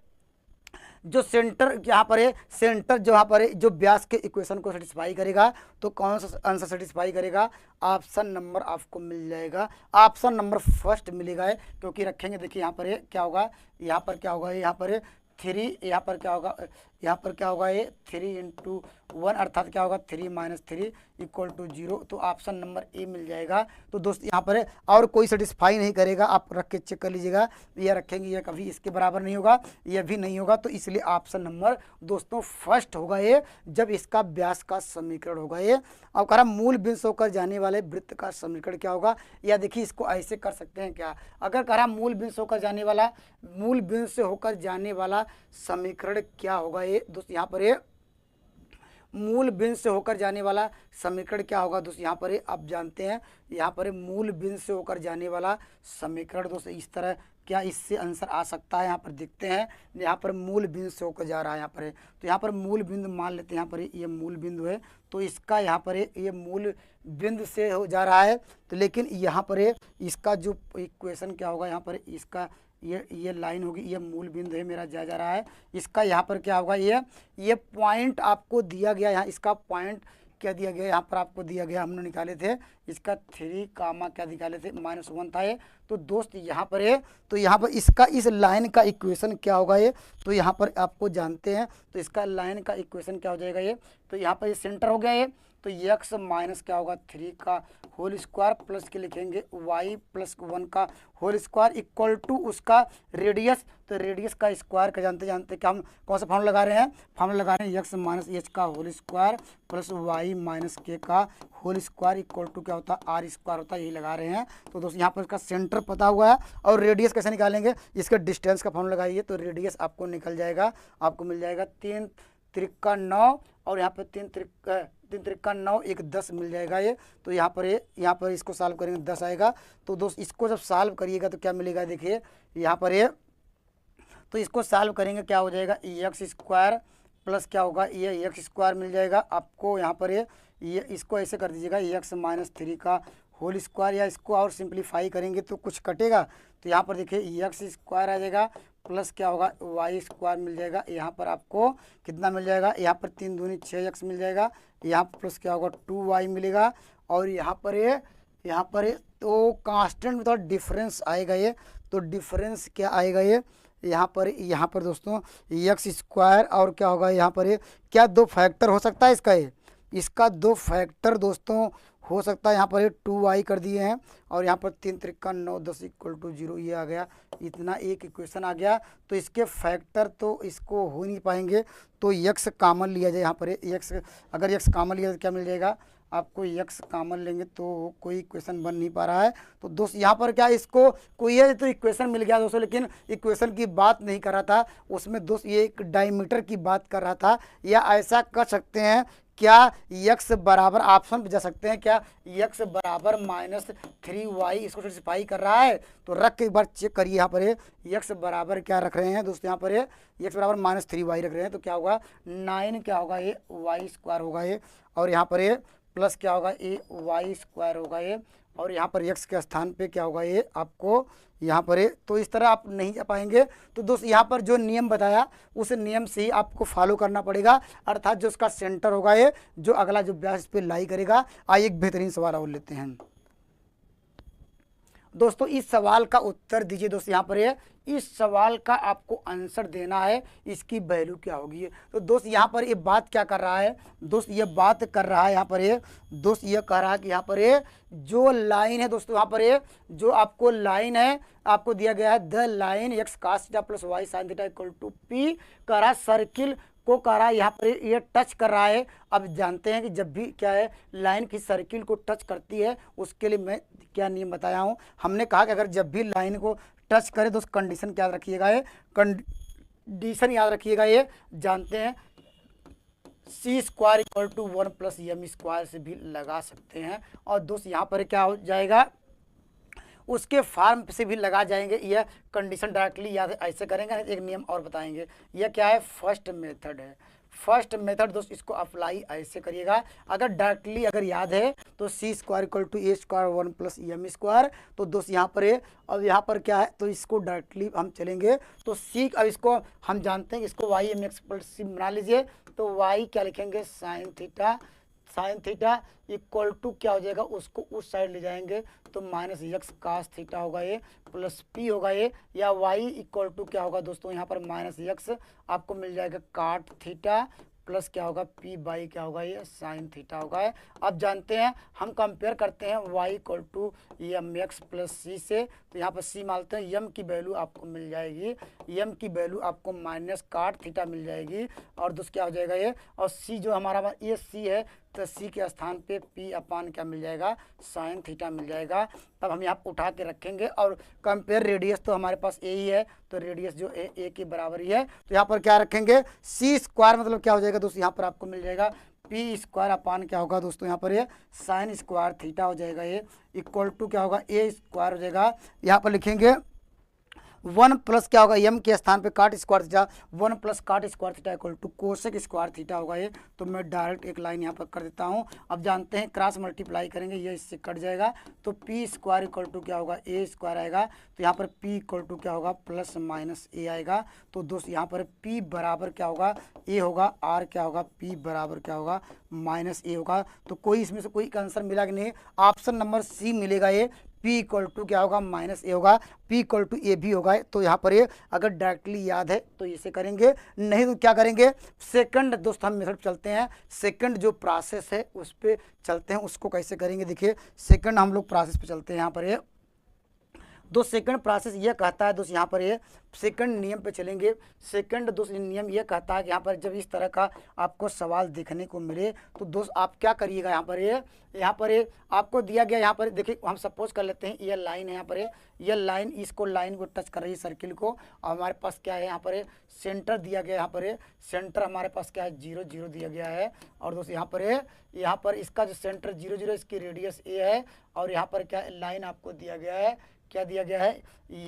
जो सेंटर यहाँ पर है, सेंटर जो यहाँ पर है जो व्यास के इक्वेशन को सेटिस्फाई करेगा। तो कौन सा आंसर सेटिस्फाई करेगा, ऑप्शन नंबर आपको मिल जाएगा, ऑप्शन नंबर फर्स्ट मिलेगा है, क्योंकि रखेंगे देखिए यहाँ पर क्या होगा, यहाँ पर क्या होगा, यहाँ पर 3, यहाँ पर क्या होगा, यहाँ पर क्या होगा ये 3 × 1 अर्थात क्या होगा 3 - 3, इक्वल टू 0, तो ऑप्शन नंबर ए मिल जाएगा। तो दोस्त यहाँ पर और कोई सेटिस्फाई नहीं करेगा, आप रख के चेक कर लीजिएगा, ये रखेंगे ये कभी इसके बराबर नहीं होगा, ये भी नहीं होगा, तो इसलिए ऑप्शन नंबर दोस्तों फर्स्ट होगा ये, जब इसका व्यास का समीकरण होगा ये। अब कह रहा मूल बिंदु से होकर जाने वाले वृत्त का समीकरण क्या होगा, या देखिए इसको ऐसे कर सकते हैं क्या, अगर कह रहा मूल बिंदु से होकर जाने वाला, मूल बिंदु से होकर जाने वाला समीकरण क्या होगा ये दोस्त, यहाँ पर ये मूल बिंदु से होकर जाने वाला समीकरण क्या होगा दोस्त, यहाँ पर आप जानते हैं, यहाँ पर मूल बिंदु से होकर जाने वाला समीकरण दोस्त इस तरह, क्या इससे आंसर आ सकता है, यहाँ पर देखते हैं, यहाँ पर मूल बिंदु से होकर जा रहा है यहाँ पर, तो यहाँ पर मूल बिंदु मान लेते हैं, यहाँ पर ये मूल बिंदु है, तो इसका यहाँ पर ये मूल बिंदु से हो जा रहा है, तो लेकिन यहाँ पर इसका जो इक्वेशन क्या होगा, यहाँ पर इसका ये लाइन होगी, ये मूल बिंदु है मेरा जा रहा है, इसका यहाँ पर क्या होगा, ये पॉइंट आपको दिया गया, यहाँ इसका पॉइंट क्या दिया गया, यहाँ पर आपको दिया गया, हमने निकाले थे इसका 3 कामा क्या निकाले थे -1 था ये, तो दोस्त यहाँ पर है, तो यहाँ पर इसका इस लाइन का इक्वेशन क्या होगा ये, तो यहाँ पर आपको जानते हैं, तो इसका लाइन का इक्वेशन क्या हो जाएगा ये, तो यहाँ पर ये सेंटर हो गया ये, तो x माइनस क्या होगा 3 का होल स्क्वायर प्लस के लिखेंगे y प्लस 1 का होल स्क्वायर इक्वल टू उसका रेडियस, तो रेडियस का स्क्वायर का जानते जानते क्या हम कौन सा फॉर्मूला लगा रहे हैं, फॉर्मूला लगा रहे हैं x माइनस एच का whole square plus y minus k का होल स्क्वायर इक्वल टू क्या होता है आर स्क्वायर होता है, यही लगा रहे हैं। तो दोस्तों यहाँ पर इसका सेंटर पता हुआ है, और रेडियस कैसे निकालेंगे, इसका डिस्टेंस का फॉर्मूला लगाइए, तो रेडियस आपको निकल जाएगा, आपको मिल जाएगा 3 त्रिका 9, और यहाँ पर 3 त्रिका 9 एक 10 मिल जाएगा ये, तो यहाँ पर इसको सॉल्व करेंगे 10 आएगा। तो दोस्त इसको जब सॉल्व करिएगा तो क्या मिलेगा, देखिए यहाँ पर ये, तो इसको सॉल्व करेंगे क्या हो जाएगा एक्स स्क्वायर प्लस क्या होगा ये एक्स स्क्वायर मिल जाएगा आपको, यहाँ पर ये इसको ऐसे कर दीजिएगा एक्स माइनस 3 का होल स्क्वायर, या इसको और सिंप्लीफाई करेंगे तो कुछ कटेगा, तो यहाँ पर देखिए एक्स स्क्वायर आ जाएगा प्लस क्या होगा वाई स्क्वायर मिल जाएगा, यहाँ पर आपको कितना मिल जाएगा, यहाँ पर 3 दूनी 6x मिल जाएगा, यहाँ पर प्लस क्या होगा 2y मिलेगा, और यहाँ पर तो कांस्टेंट में थोड़ा डिफरेंस आएगा ये, तो डिफरेंस क्या आएगा ये, यहाँ पर दोस्तों एक्स स्क्वायर और क्या होगा यहाँ पर ये, क्या 2 फैक्टर हो सकता है इसका, इसका 2 फैक्टर दोस्तों हो सकता है, यहाँ पर ये 2y कर दिए हैं, और यहाँ पर 3 त्रिका 9 10 इक्वल टू 0 ये आ गया, इतना एक इक्वेशन आ गया, तो इसके फैक्टर तो इसको हो नहीं पाएंगे, तो x कामन लिया जाए, यहाँ पर x अगर x कामन लिया तो क्या मिल जाएगा आपको, x कामन लेंगे तो कोई इक्वेशन बन नहीं पा रहा है। तो दोस्त यहाँ पर क्या इसको कोई ये तो इक्वेशन मिल गया दोस्तों, लेकिन इक्वेशन की बात नहीं कर रहा था उसमें दोस्त, ये एक डायमीटर की बात कर रहा था, या ऐसा कर सकते हैं क्या x बराबर ऑप्शन पे जा सकते हैं, क्या x बराबर -3y इसको सेटिस्फाई कर रहा है, तो रख के एक बार चेक करिए, यहाँ पर x बराबर क्या रख रहे हैं दोस्तों, यहाँ पर x बराबर -3y रख रहे हैं, तो क्या होगा 9 क्या होगा ये y स्क्वायर होगा ये, और यहाँ पर ये प्लस क्या होगा ये y स्क्वायर होगा ये, और यहाँ पर x के स्थान पे क्या होगा ये आपको यहाँ पर तो इस तरह आप नहीं जा पाएंगे। तो दोस्त यहाँ पर जो नियम बताया उस नियम से ही आपको फॉलो करना पड़ेगा, अर्थात जो उसका सेंटर होगा ये, जो अगला जो व्यास पे लाई करेगा। आइए एक बेहतरीन सवाल और लेते हैं दोस्तों, इस सवाल का उत्तर दीजिए। दोस्त यहाँ पर ये इस सवाल का आपको आंसर देना है, इसकी वैल्यू क्या होगी। तो दोस्त यहाँ पर ये बात क्या कर रहा है, दोस्त ये बात कर रहा है यहाँ पर ये दोस्त ये कह रहा है कि यहाँ पर ये जो लाइन है दोस्तों, यहाँ पर ये जो आपको लाइन है आपको दिया गया है the line x cos theta plus y sin theta equal to p, कह रहा सर्किल को कह रहा है यहाँ पर ये टच कर रहा है। अब जानते हैं कि जब भी क्या है लाइन की सर्किल को टच करती है उसके लिए मैं क्या नियम बताया हूँ, हमने कहा कि अगर जब भी लाइन को टच करे तो उस कंडीशन क्या याद रखिएगा, ये कंडीशन याद रखिएगा, ये जानते हैं C square equal to 1 plus M square से भी लगा सकते हैं। और दोस्त यहाँ पर क्या हो जाएगा उसके फार्म से भी लगा जाएंगे, यह कंडीशन डायरेक्टली याद ऐसे करेंगे। एक नियम और बताएंगे, यह क्या है फर्स्ट मेथड है। फर्स्ट मेथड दोस्त इसको अप्लाई ऐसे करिएगा, अगर डायरेक्टली अगर याद है तो C square equal to A square 1 plus M square. तो दोस्त यहाँ पर है, अब यहाँ पर क्या है तो इसको डायरेक्टली हम चलेंगे तो सी, अब इसको हम जानते हैं इसको वाई एम एक्स प्लस सी बना लीजिए, तो वाई क्या लिखेंगे साइन थीटा इक्वल टू क्या हो जाएगा उसको उस साइड ले जाएंगे तो माइनस एक्स कास थीटा होगा ये प्लस पी होगा ये, या वाई इक्वल टू क्या होगा दोस्तों यहाँ पर माइनस एक्स आपको मिल जाएगा काट थीटा प्लस क्या होगा पी बाई क्या होगा ये साइन थीटा होगा। अब जानते हैं हम कंपेयर करते हैं y equal to M X plus C से, तो यहाँ पर c मानते हैं, m की वैल्यू आपको मिल जाएगी, m की वैल्यू आपको माइनस काट थीटा मिल जाएगी और दोस्त क्या हो जाएगा ये, और c जो हमारा ये c है तो c के स्थान पे p अपान क्या मिल जाएगा साइन थीटा मिल जाएगा। तब हम यहाँ उठा के रखेंगे और कंपेयर रेडियस तो हमारे पास ए ही है, तो रेडियस जो ए के बराबर ही है, तो यहाँ पर क्या रखेंगे सी स्क्वायर मतलब क्या हो जाएगा दोस्तों, यहाँ पर आपको मिल जाएगा पी स्क्वायर अपान क्या होगा दोस्तों, यहाँ पर ये साइन स्क्वायर थीटा हो जाएगा, ये इक्वल टू क्या होगा ए स्क्वायर हो जाएगा। यहाँ पर लिखेंगे 1 प्लस क्या होगा m के स्थान पे cot square theta, 1 plus cot square theta equal to cosec square theta होगा ये, तो मैं डायरेक्ट एक लाइन यहाँ पर कर देता हूँ। अब जानते हैं क्रॉस मल्टीप्लाई करेंगे ये इससे कट जाएगा, तो पी स्क्वायर इक्वल टू क्या होगा ए स्क्वायर आएगा, तो यहाँ पर p इक्वल टू क्या होगा प्लस माइनस ए आएगा। तो दोस्त यहाँ पर p बराबर क्या होगा ए होगा, r क्या होगा p बराबर क्या होगा माइनस ए होगा। तो कोई इसमें से कोई आंसर मिला कि नहीं, ऑप्शन नंबर सी मिलेगा ये, p इक्वल टू क्या होगा माइनस ए होगा, p इक्वल टू ए भी होगा। तो यहाँ पर ये अगर डायरेक्टली याद है तो इसे करेंगे, नहीं तो क्या करेंगे सेकंड दोस्त हम मेथड चलते हैं, सेकंड जो प्रोसेस है उस पर चलते हैं, उसको कैसे करेंगे देखिए, सेकंड हम लोग प्रोसेस पे चलते हैं। यहाँ पर ये दो सेकंड प्रोसेस ये कहता है दोस्त, यहाँ पर ये सेकंड नियम पे चलेंगे। सेकंड दोस्त नियम ये कहता है कि यहाँ पर जब इस तरह का आपको सवाल देखने को मिले तो दोस्त आप क्या करिएगा, यहाँ पर ये आपको दिया गया, यहाँ पर देखिए हम सपोज कर लेते हैं ये लाइन है, यहाँ पर ये लाइन इसको लाइन को टच कर रही है सर्किल को, और हमारे पास क्या है यहाँ पर सेंटर दिया गया, यहाँ पर सेंटर हमारे पास क्या है 0 0 दिया गया है, और दोस्त यहाँ पर इसका जो सेंटर 0 0 इसकी रेडियस ए है, और यहाँ पर क्या लाइन आपको दिया गया है, क्या दिया गया है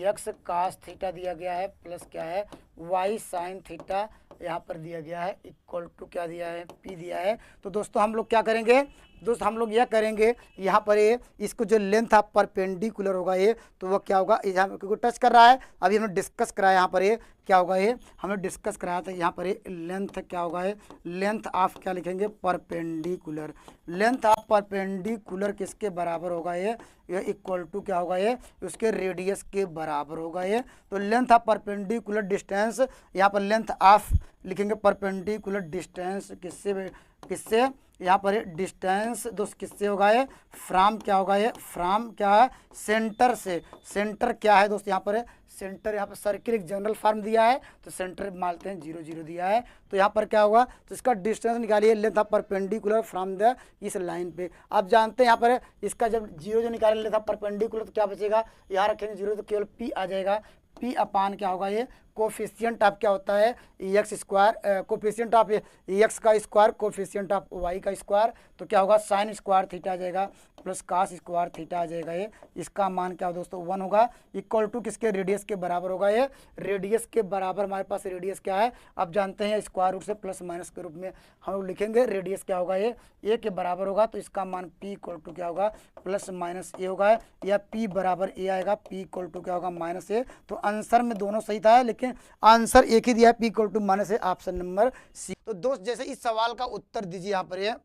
x कास थीटा दिया गया है, प्लस क्या है y साइन थीटा यहाँ पर दिया गया है, इक्वल टू क्या दिया है p दिया है। तो दोस्तों हम लोग क्या करेंगे दोस्त, हम लोग यह करेंगे यहाँ पर ये इसको जो लेंथ आप परपेंडिकुलर होगा ये, तो वो क्या होगा यहाँ क्योंकि टच कर रहा है, अभी हमने डिस्कस कराया यहाँ पर ये क्या होगा, ये हमने डिस्कस कराया था यहाँ पर ये लेंथ क्या होगा, ये लेंथ ऑफ क्या लिखेंगे परपेंडिकुलर, लेंथ ऑफ परपेंडिकुलर किसके बराबर होगा ये इक्वल टू क्या होगा ये उसके रेडियस के बराबर होगा ये। तो लेंथ ऑफ परपेंडिकुलर डिस्टेंस, यहाँ पर लेंथ ऑफ लिखेंगे परपेंडिकुलर डिस्टेंस किससे यहाँ पर डिस्टेंस दोस्त किससे होगा ये फ्रॉम क्या होगा ये फ्रॉम क्या है सेंटर से, सेंटर क्या है दोस्त यहाँ पर सेंटर, यहाँ पर सर्किल एक जनरल फॉर्म दिया है तो सेंटर मानते हैं 0 0 दिया है, तो यहाँ पर क्या होगा तो इसका डिस्टेंस निकालिए length of perpendicular from the इस लाइन पे। आप जानते हैं यहाँ पर इसका जब 0 जो निकालें लेंथ ऑफ परपेंडिकुलर तो क्या बचेगा, यहाँ रखेंगे 0 तो केवल p आ जाएगा, p अपान क्या होगा ये कोफिशिएंट ऑफ क्या होता है x square, coefficient of x का स्क्वायर कोफिशिएंट ऑफ वाई का स्क्वायर, तो क्या होगा साइन स्क्वायर थीटा आ जाएगा प्लस कास स्क्वायर थीटा आ जाएगा, ये इसका मान क्या हो दोस्तों 1 होगा, इक्वल टू किसके रेडियस के बराबर होगा, ये रेडियस के बराबर हमारे पास रेडियस क्या है अब जानते हैं स्क्वायर रूट से प्लस माइनस के रूप में हम लोग लिखेंगे, रेडियस क्या होगा ये ए के बराबर होगा, तो इसका मान p इक्वल टू क्या होगा प्लस माइनस ए होगा, या p बराबर ए आएगा, p इक्वल टू क्या होगा माइनस ए। तो आंसर में दोनों सही था लेकिन आंसर एक ही दिया है p equal to minus a, option number C. तो दोस्त जैसे इस सवाल का उत्तर दीजिए, यहाँ पर ये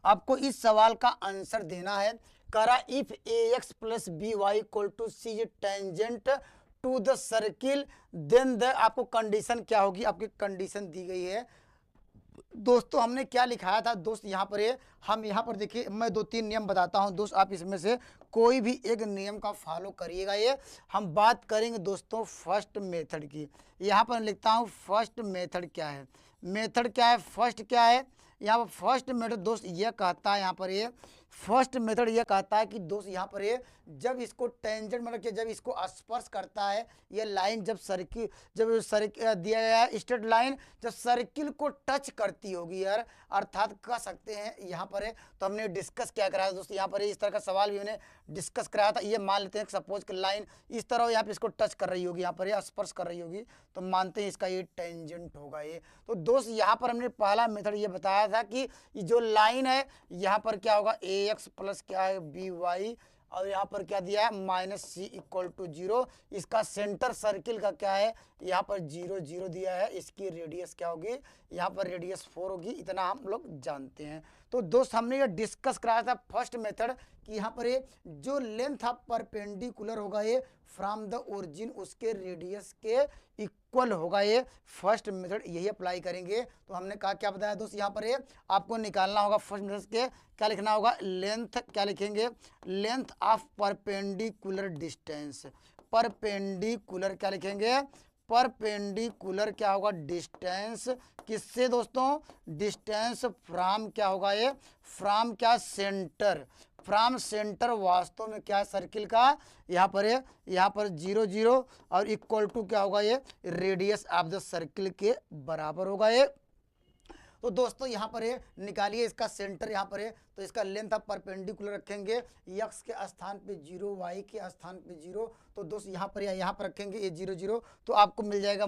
आपको इस सवाल का आंसर देना है, करा if ax plus b y equal to c tangent to the circle then the आपको कंडीशन क्या होगी, आपकी कंडीशन दी गई है। दोस्तों हमने क्या लिखाया था दोस्त, यहाँ पर ये हम यहाँ पर देखिए मैं 2-3 नियम बताता हूँ दोस्त, आप इसमें से कोई भी एक नियम का फॉलो करिएगा। ये हम बात करेंगे दोस्तों फर्स्ट मेथड की, यहाँ पर लिखता हूँ फर्स्ट मेथड क्या है, मेथड क्या है फर्स्ट क्या है, यहाँ पर फर्स्ट मेथड दोस्त ये कहता है, यहाँ पर ये फर्स्ट मेथड ये कहता है कि दोस्त यहाँ पर ये जब इसको टेंजेंट मतलब कि जब इसको स्पर्श करता है ये लाइन, जब सर्किल दिया गया है स्ट्रेट लाइन जब सर्किल को टच करती होगी यार, अर्थात कह सकते हैं यहाँ पर है, तो हमने डिस्कस क्या कराया दोस्तों, यहाँ पर इस तरह का सवाल भी हमने डिस्कस कराया था। ये मान लेते हैं सपोज कि लाइन इस तरह यहाँ पे इसको टच कर रही होगी, यहाँ पर ये स्पर्श कर रही होगी, तो मानते हैं इसका ये टेंजेंट होगा ये। तो दोस्त यहाँ पर हमने पहला मेथड ये बताया था कि जो लाइन है यहाँ पर क्या होगा ax प्लस क्या है by, और यहाँ पर क्या दिया है माइनस सी इक्वल टू 0, इसका सेंटर सर्किल का क्या है यहाँ पर 0 0 दिया है, इसकी रेडियस क्या होगी यहाँ पर रेडियस 4 होगी, इतना हम लोग जानते हैं। तो दोस्त हमने ये डिस्कस कराया था फर्स्ट मेथड कि यहाँ पर ये जो लेंथ ऑफ परपेंडिकुलर होगा ये फ्रॉम द ओरिजिन उसके रेडियस के इक्वल होगा ये फर्स्ट मेथड, यही अप्लाई करेंगे। तो हमने कहा क्या बताया दोस्त, यहाँ पर ये आपको निकालना होगा फर्स्ट मेथड के, क्या लिखना होगा, लेंथ, क्या लिखेंगे, length of perpendicular distance, perpendicular क्या लिखेंगे, परपेंडिकुलर क्या होगा, डिस्टेंस किससे दोस्तों, डिस्टेंस फ्रॉम क्या होगा ये, फ्रॉम क्या, सेंटर, फ्रॉम सेंटर वास्तव में क्या सर्किल का, यहाँ पर है, यहाँ पर 0 0 और इक्वल टू क्या होगा ये, रेडियस ऑफ द सर्किल के बराबर होगा ये। तो दोस्तों यहाँ पर है, निकालिए इसका सेंटर, यहाँ पर है तो इसका लेंथ आप परपेंडिकुलर रखेंगे, x के स्थान पे 0, y के स्थान पे 0, तो दोस्त यहाँ पर या यहाँ पर रखेंगे ये 0 0, तो आपको मिल जाएगा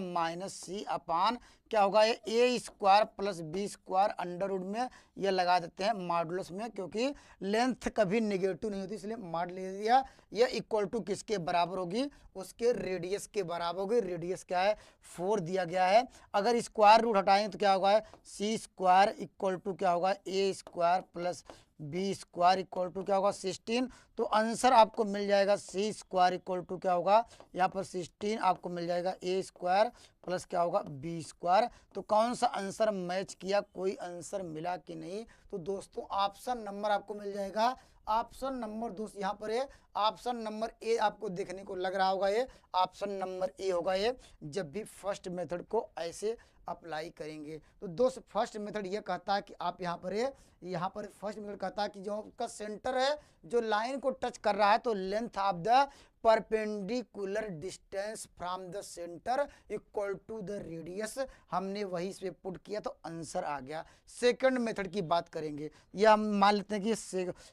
-c अपान क्या होगा ये a square plus b square under root में ये लगा देते हैं मॉडुलस में, क्योंकि लेंथ कभी नेगेटिव नहीं होती इसलिए मॉड ले दिया। ये इक्वल टू किसके बराबर होगी, उसके रेडियस के बराबर होगी, रेडियस क्या है 4 दिया गया है। अगर स्क्वायर रूट हटाएंगे तो क्या होगा, c स्क्वायर इक्वल टू क्या होगा, a square plus b square equal to क्या होगा 16। तो आंसर आपको मिल जाएगा सी स्क्वायर इक्वल टू क्या होगा, यहाँ पर 16 आपको मिल जाएगा ए स्क्वायर प्लस क्या होगा बी स्क्वायर। तो कौन सा आंसर मैच किया, कोई आंसर मिला कि नहीं, तो दोस्तों ऑप्शन नंबर आपको मिल जाएगा, ऑप्शन नंबर दोस्त यहाँ पर है, ऑप्शन नंबर ए आपको देखने को लग रहा होगा, ये ऑप्शन नंबर ए होगा ये, जब भी फर्स्ट मेथड को ऐसे अप्लाई करेंगे। तो दोस्त फर्स्ट मेथड ये कहता है कि आप यहाँ पर है, यहाँ पर फर्स्ट मेथड कहता है कि जो आपका सेंटर है जो लाइन को टच कर रहा है, तो length of the perpendicular distance from the centre equal to the radius, हमने वही से पुट किया तो आंसर आ गया। सेकंड मेथड की बात करेंगे, या हम मान लेते हैं कि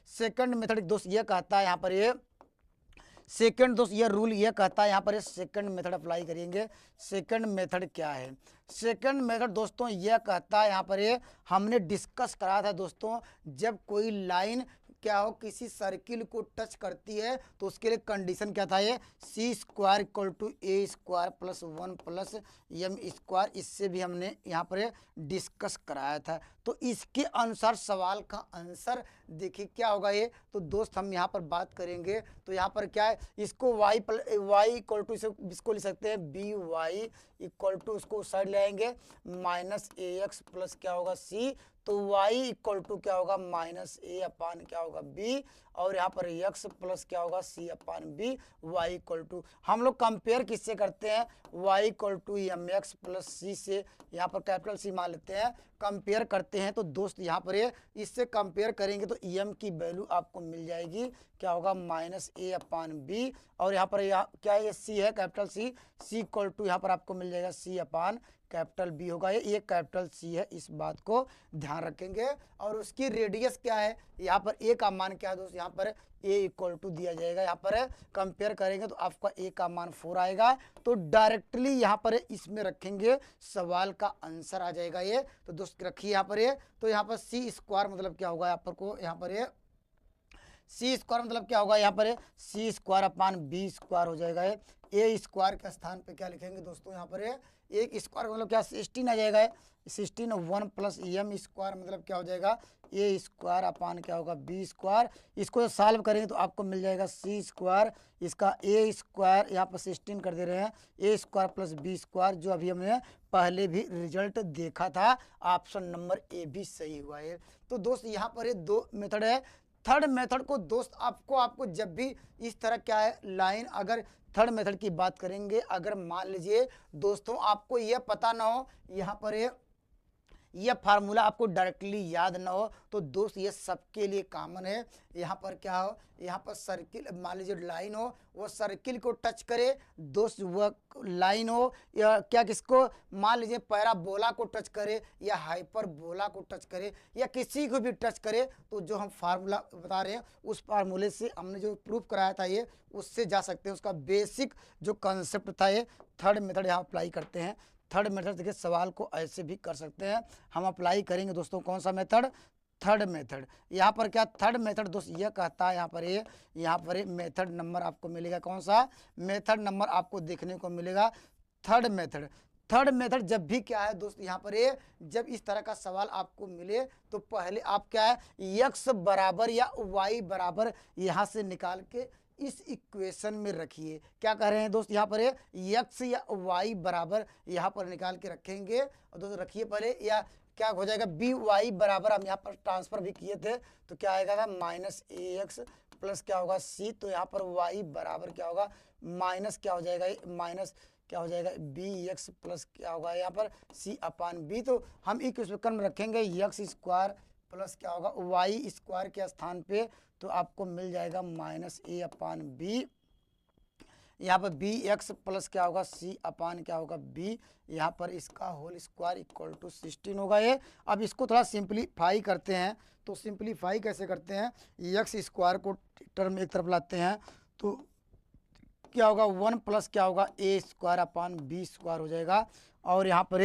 सेकंड मेथड दोस्त ये कहता है, यहाँ पर ये सेकंड दोस्त ये रूल ये कहता है, यहाँ पर सेकंड मेथड अप्लाई करेंगे। सेकंड मेथड क्या है, सेकंड मेथड दोस्तों ये कहता है, यहाँ पर ये हमने डिस्कस करा था दोस्तों, जब कोई लाइन क्या हो किसी सर्किल को टच करती है तो उसके लिए कंडीशन क्या था, ये C square equal to A square plus 1 plus M square, इससे भी हमने यहाँ पर डिस्कस कराया था। तो इसके अनुसार सवाल का आंसर देखिए क्या होगा ये, तो दोस्त हम यहाँ पर बात करेंगे तो यहाँ पर क्या है, इसको y इक्वल टू इसको लिख सकते हैं बी वाई इक्वल टू, उसको साइड ले आएंगे माइनस ए एक्स प्लस क्या होगा सी, तो y इक्वल टू क्या होगा माइनस ए अपान क्या होगा b, और यहाँ पर x प्लस क्या होगा c upon b, y equal to हम लोग कंपेयर किससे करते हैं, y equal to M X plus C से, यहाँ पर कैपिटल सी मान लेते हैं, कंपेयर करते हैं। तो दोस्त यहाँ पर ये इससे कंपेयर करेंगे तो em की वैल्यू आपको मिल जाएगी क्या होगा माइनस ए अपान बी, और यहाँ पर क्या है c है कैपिटल C इक्वल टू यहाँ पर आपको मिल जाएगा c अपान कैपिटल बी होगा, ये कैपिटल सी है, इस बात को ध्यान रखेंगे। और उसकी रेडियस क्या है, यहाँ पर ए का मान क्या है दोस्त, यहाँ पर ए इक्वल टू दिया जाएगा, यहाँ पर कंपेयर करेंगे तो आपका ए का मान 4 आएगा। तो डायरेक्टली यहाँ पर इसमें रखेंगे, सवाल का आंसर आ जाएगा ये। तो दोस्त रखिए यहाँ पर ये, तो यहाँ पर सी स्क्वायर मतलब क्या होगा, यहाँ पर को यहाँ पर ये सी स्क्वायर मतलब क्या होगा, यहाँ पर सी स्क्वायर अपान बी स्क्वायर हो जाएगा। ए स्क्वायर के स्थान पे क्या लिखेंगे दोस्तों, यहाँ पर एक स्क्वायर मतलब क्या 16 आ जाएगा, 16 1 प्लस एम स्क्वायर मतलब क्या हो जाएगा ए स्क्वायर अपान क्या होगा बी स्क्वायर। इसको सॉल्व करेंगे तो आपको मिल जाएगा सी स्क्वायर, इसका ए स्क्वायर यहाँ पर 16 कर दे रहे हैं, ए स्क्वायर प्लस बी स्क्वायर, जो अभी हमने पहले भी रिजल्ट देखा था, ऑप्शन नंबर ए भी सही हुआ है। तो दोस्त यहाँ पर ये 2 मेथड है। थर्ड मेथड को दोस्त आपको जब भी इस तरह क्या है लाइन, अगर थर्ड मेथड की बात करेंगे, अगर मान लीजिए दोस्तों आपको यह पता ना हो, यहाँ पर यह फार्मूला आपको डायरेक्टली याद ना हो, तो दोस्त ये सबके लिए कॉमन है। यहाँ पर क्या हो, यहाँ पर सर्किल मान लीजिए लाइन हो, वो सर्किल को टच करे दोस्त, वह लाइन हो या क्या किसको मान लीजिए पैराबोला को टच करे या हाइपरबोला को टच करे या किसी को भी टच करे, तो जो हम फार्मूला बता रहे हैं उस फार्मूले से हमने जो प्रूफ कराया था ये, उससे जा सकते हैं। उसका बेसिक जो कंसेप्ट था ये थर्ड मेथड यहाँ अप्लाई करते हैं। थर्ड मेथड देखिए सवाल को ऐसे भी कर सकते हैं, हम अप्लाई करेंगे दोस्तों कौन सा मेथड, थर्ड मेथड। यहाँ पर क्या थर्ड मेथड दोस्त ये कहता है, यहाँ पर मेथड नंबर आपको मिलेगा, कौन सा मेथड नंबर आपको देखने को मिलेगा थर्ड मेथड। थर्ड मेथड जब भी क्या है दोस्त, यहाँ पर जब इस तरह का सवाल आपको मिले तो पहले आप क्या है x बराबर या y बराबर यहाँ से निकाल के इस इक्वेशन में रखिए। क्या कह रहे हैं दोस्त, यहाँ पर x या y बराबर यहाँ पर निकाल के रखेंगे। और दोस्त रखिए पहले, या क्या हो जाएगा बी वाई बराबर, हम यहाँ पर ट्रांसफर भी किए थे तो क्या आएगा माइनस ए एक्स प्लस क्या होगा सी। तो यहाँ पर y बराबर क्या होगा माइनस क्या हो जाएगा, माइनस क्या हो जाएगा बी एक्स प्लस क्या होगा यहाँ पर सी अपान बी। तो हम इक्वेशन में रखेंगे एक्स स्क्वायर प्लस क्या होगा वाई स्क्वायर के स्थान पे, तो आपको मिल जाएगा माइनस ए अपान बी। यहाँ पर बी एक्स प्लस क्या होगा सी अपान क्या होगा बी, यहाँ पर इसका होल स्क्वायर इक्वल टू 16 होगा ये। अब इसको थोड़ा सिंप्लीफाई करते हैं, तो सिंप्लीफाई कैसे करते हैं, एक्स स्क्वायर को टर्म एक तरफ लाते हैं तो क्या होगा 1 प्लस क्या होगा ए स्क्वायर अपान बी स्क्वायर हो जाएगा। और यहाँ पर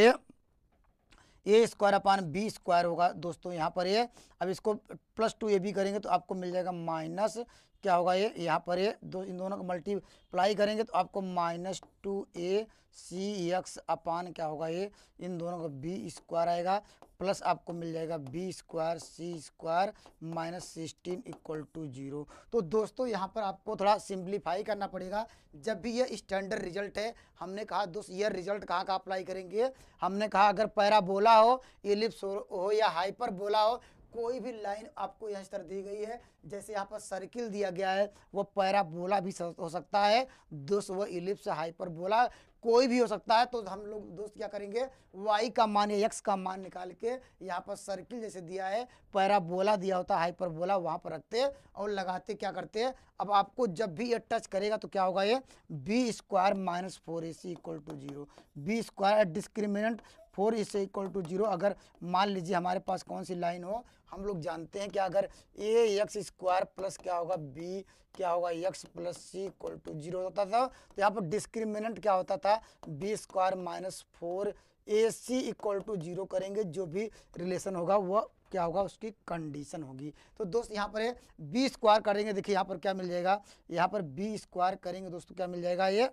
ए स्क्वायर अपान बी स्क्वायर होगा दोस्तों यहाँ पर ये। अब इसको प्लस 2 ए बी करेंगे तो आपको मिल जाएगा माइनस क्या होगा ये, यहाँ पर ये इन दोनों को मल्टीप्लाई करेंगे तो आपको माइनस 2a सी एक्स अपान क्या होगा ये, इन दोनों का बी स्क्वायर आएगा प्लस आपको मिल जाएगा b square c square minus 16 equal to 0। तो दोस्तों यहाँ पर आपको थोड़ा सिंप्लीफाई करना पड़ेगा। जब भी ये स्टैंडर्ड रिजल्ट है, हमने कहा दोस्त ये रिजल्ट कहाँ का अप्लाई करेंगे, हमने कहा अगर पैराबोला हो, एलिप्स हो या हाइपरबोला हो, कोई भी लाइन आपको यहाँ इस तरह दी गई है, जैसे यहाँ पर सर्किल दिया गया है, वो पैराबोला भी हो सकता है दोस्त, वो इलिप्स हाइपरबोला कोई भी हो सकता है। तो हम लोग दोस्त क्या करेंगे, y का मान या x का मान निकाल के यहाँ पर सर्किल जैसे दिया है, पैराबोला दिया होता है, हाइपरबोला वहाँ पर रखते हैं और लगाते क्या करते हैं। अब आपको जब भी ये टच करेगा तो क्या होगा ये b square minus 4ac equal to 0, b square discriminant 4 इससे इक्वल टू 0। अगर मान लीजिए हमारे पास कौन सी लाइन हो, हम लोग जानते हैं कि अगर ए एक्स स्क्वायर प्लस क्या होगा बी क्या होगा x plus c equal to 0 होता था, तो यहाँ पर डिस्क्रिमिनेंट क्या होता था b square minus 4 a c equal to 0 करेंगे। जो भी रिलेशन होगा वो क्या होगा उसकी कंडीशन होगी। तो दोस्त यहाँ पर बी स्क्वायर करेंगे, देखिए यहाँ पर क्या मिल जाएगा, यहाँ पर बी स्क्वायर करेंगे दोस्तों क्या मिल जाएगा ये,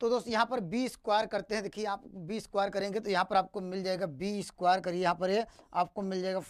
तो दोस्त यहाँ पर बी स्क्वायर करते हैं, देखिए आप बी स्क्वायर करेंगे तो यहाँ पर आपको मिल जाएगा बी स्क्वायर करिए, यहाँ पर ये आपको मिल जाएगा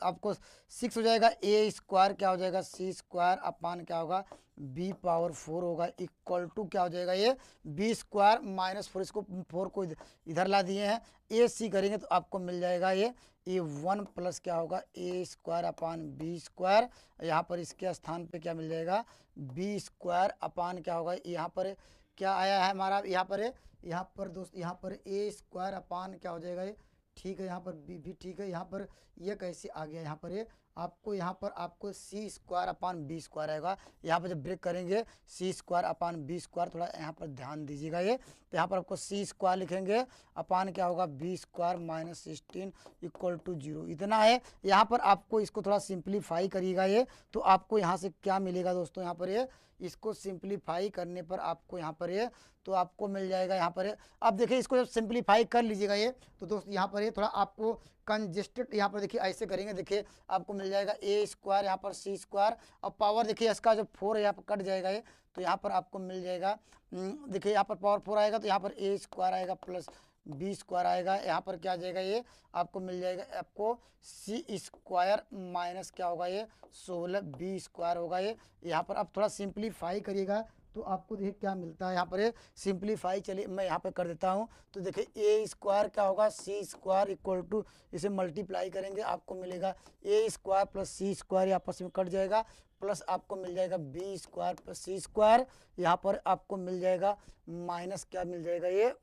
आपको 6 हो जाएगा, ए स्क्वायर क्या हो जाएगा सी स्क्वायर अपान क्या होगा बी पावर 4 होगा इक्वल टू क्या हो जाएगा ये बी स्क्वायर माइनस 4, इसको 4 को इधर ला दिए हैं, ए सी करेंगे तो आपको मिल जाएगा ये 1 प्लस क्या होगा ए स्क्वायर अपान बी स्क्वायर। यहाँ पर इसके स्थान पे क्या मिल जाएगा बी स्क्वायर अपान क्या होगा, यहाँ पर क्या आया है हमारा, यहाँ पर दोस्त यहाँ पर ए स्क्वायर अपान क्या हो जाएगा ये, ठीक है, यहाँ पर बी भी ठीक है, यहाँ पर ये कैसे आ गया, यहाँ पर ये आपको सी स्क्वायर अपान बी स्क्वायर आएगा। यहाँ पर जब ब्रेक करेंगे सी स्क्वायर अपान बी स्क्वायर, थोड़ा यहाँ पर ध्यान दीजिएगा ये, तो यहाँ पर आपको सी स्क्वायर लिखेंगे अपान क्या होगा b square minus 16 equal to 0, इतना है। यहाँ पर आपको इसको थोड़ा सिंप्लीफाई करिएगा ये, तो आपको यहाँ से क्या मिलेगा दोस्तों, यहाँ पर ये इसको सिंप्लीफाई करने पर आपको यहाँ पर ये तो आपको मिल जाएगा यहाँ पर। अब देखिए इसको जब सिंप्लीफाई कर लीजिएगा ये, तो दोस्त यहाँ पर ये थोड़ा आपको कंजेस्टेड, यहाँ पर देखिए ऐसे करेंगे, देखिए आपको मिल जाएगा ए स्क्वायर यहाँ पर सी स्क्वायर, और पावर देखिए इसका जो 4 है यहाँ पर कट जाएगा ये, तो यहाँ पर आपको मिल जाएगा देखिए यहाँ पर पावर 4 आएगा तो यहाँ पर ए स्क्वायर आएगा प्लस बी स्क्वायर आएगा, यहाँ पर क्या आ जाएगा ये आपको मिल जाएगा आपको सी स्क्वायर माइनस क्या होगा ये 16 बी स्क्वायर होगा ये। यहाँ पर आप थोड़ा सिंप्लीफाई करिएगा तो आपको देखिए क्या मिलता है, यहाँ पर सिंप्लीफाई चलिए मैं यहाँ पे कर देता हूँ, तो देखिए ए स्क्वायर क्या होगा सी स्क्वायर इक्वल टू, इसे मल्टीप्लाई करेंगे आपको मिलेगा ए स्क्वायर प्लस सी स्क्वायर आपस में कट जाएगा, प्लस आपको मिल जाएगा बी स्क्वायर प्लस सी स्क्वायर, यहाँ पर आपको मिल जाएगा माइनस क्या मिल जाएगा ये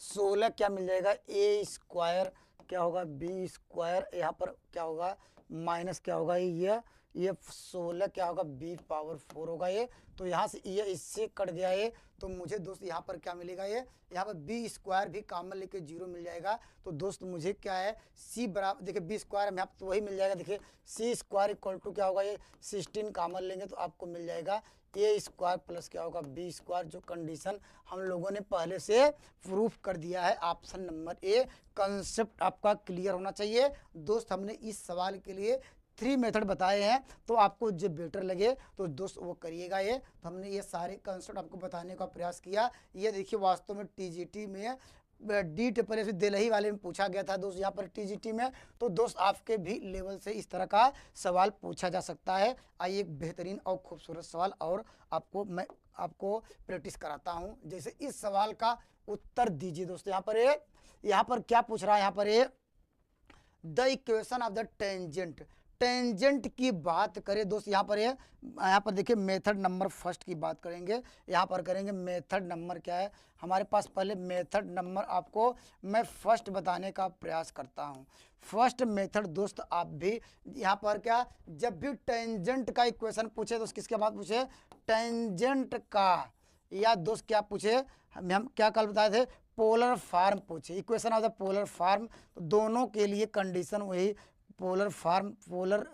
16 क्या मिल जाएगा ए स्क्वायर क्या होगा बी स्क्वायर, यहाँ पर क्या होगा माइनस क्या होगा ये 16 क्या होगा बी पावर 4 होगा ये। तो यहाँ से ये इससे कट गया ये, तो मुझे दोस्त यहाँ पर क्या मिलेगा ये, यहाँ पर बी स्क्वायर भी कॉमन लेके 0 मिल जाएगा। तो दोस्त मुझे क्या है सी बराबर, देखिए बी स्क्वायर में यहाँ तो वही मिल जाएगा, देखिए सी स्क्वायर इक्वल टू क्या होगा ये 16 कॉमन लेंगे तो आपको मिल जाएगा ए स्क्वायर प्लस क्या होगा बी स्क्वायर, जो कंडीशन हम लोगों ने पहले से प्रूफ कर दिया है। ऑप्शन नंबर ए, कंसेप्ट आपका क्लियर होना चाहिए दोस्त। हमने इस सवाल के लिए 3 मेथड बताए हैं, तो आपको जो बेटर लगे तो दोस्त वो करिएगा ये। तो हमने ये सारे कंसेप्ट आपको बताने का प्रयास किया। ये देखिए वास्तव में टीजीटी में डी टिपल दिल्ली वाले में पूछा गया था दोस्त यहाँ पर टीजीटी में। तो दोस्त आपके भी लेवल से इस तरह का सवाल पूछा जा सकता है। आइए एक बेहतरीन और खूबसूरत सवाल और मैं आपको प्रैक्टिस कराता हूँ। जैसे इस सवाल का उत्तर दीजिए दोस्तों। यहाँ पर क्या पूछ रहा है, यहाँ पर the equation of the tangent, tangent की बात करें दोस्त। यहाँ पर देखिए मेथड नंबर फर्स्ट की बात करेंगे। यहाँ पर करेंगे मेथड नंबर क्या है हमारे पास, पहले मेथड नंबर आपको मैं फर्स्ट बताने का प्रयास करता हूँ। फर्स्ट मेथड दोस्त आप भी यहाँ पर क्या, जब भी टेंजेंट का इक्वेशन पूछे तो किसके बाद पूछे, टेंजेंट का, या दोस्त क्या पूछे, हम क्या कल बताए थे, पोलर फॉर्म पूछे, equation of the polar form. तो दोनों के लिए कंडीशन वही पोलर फॉर्म,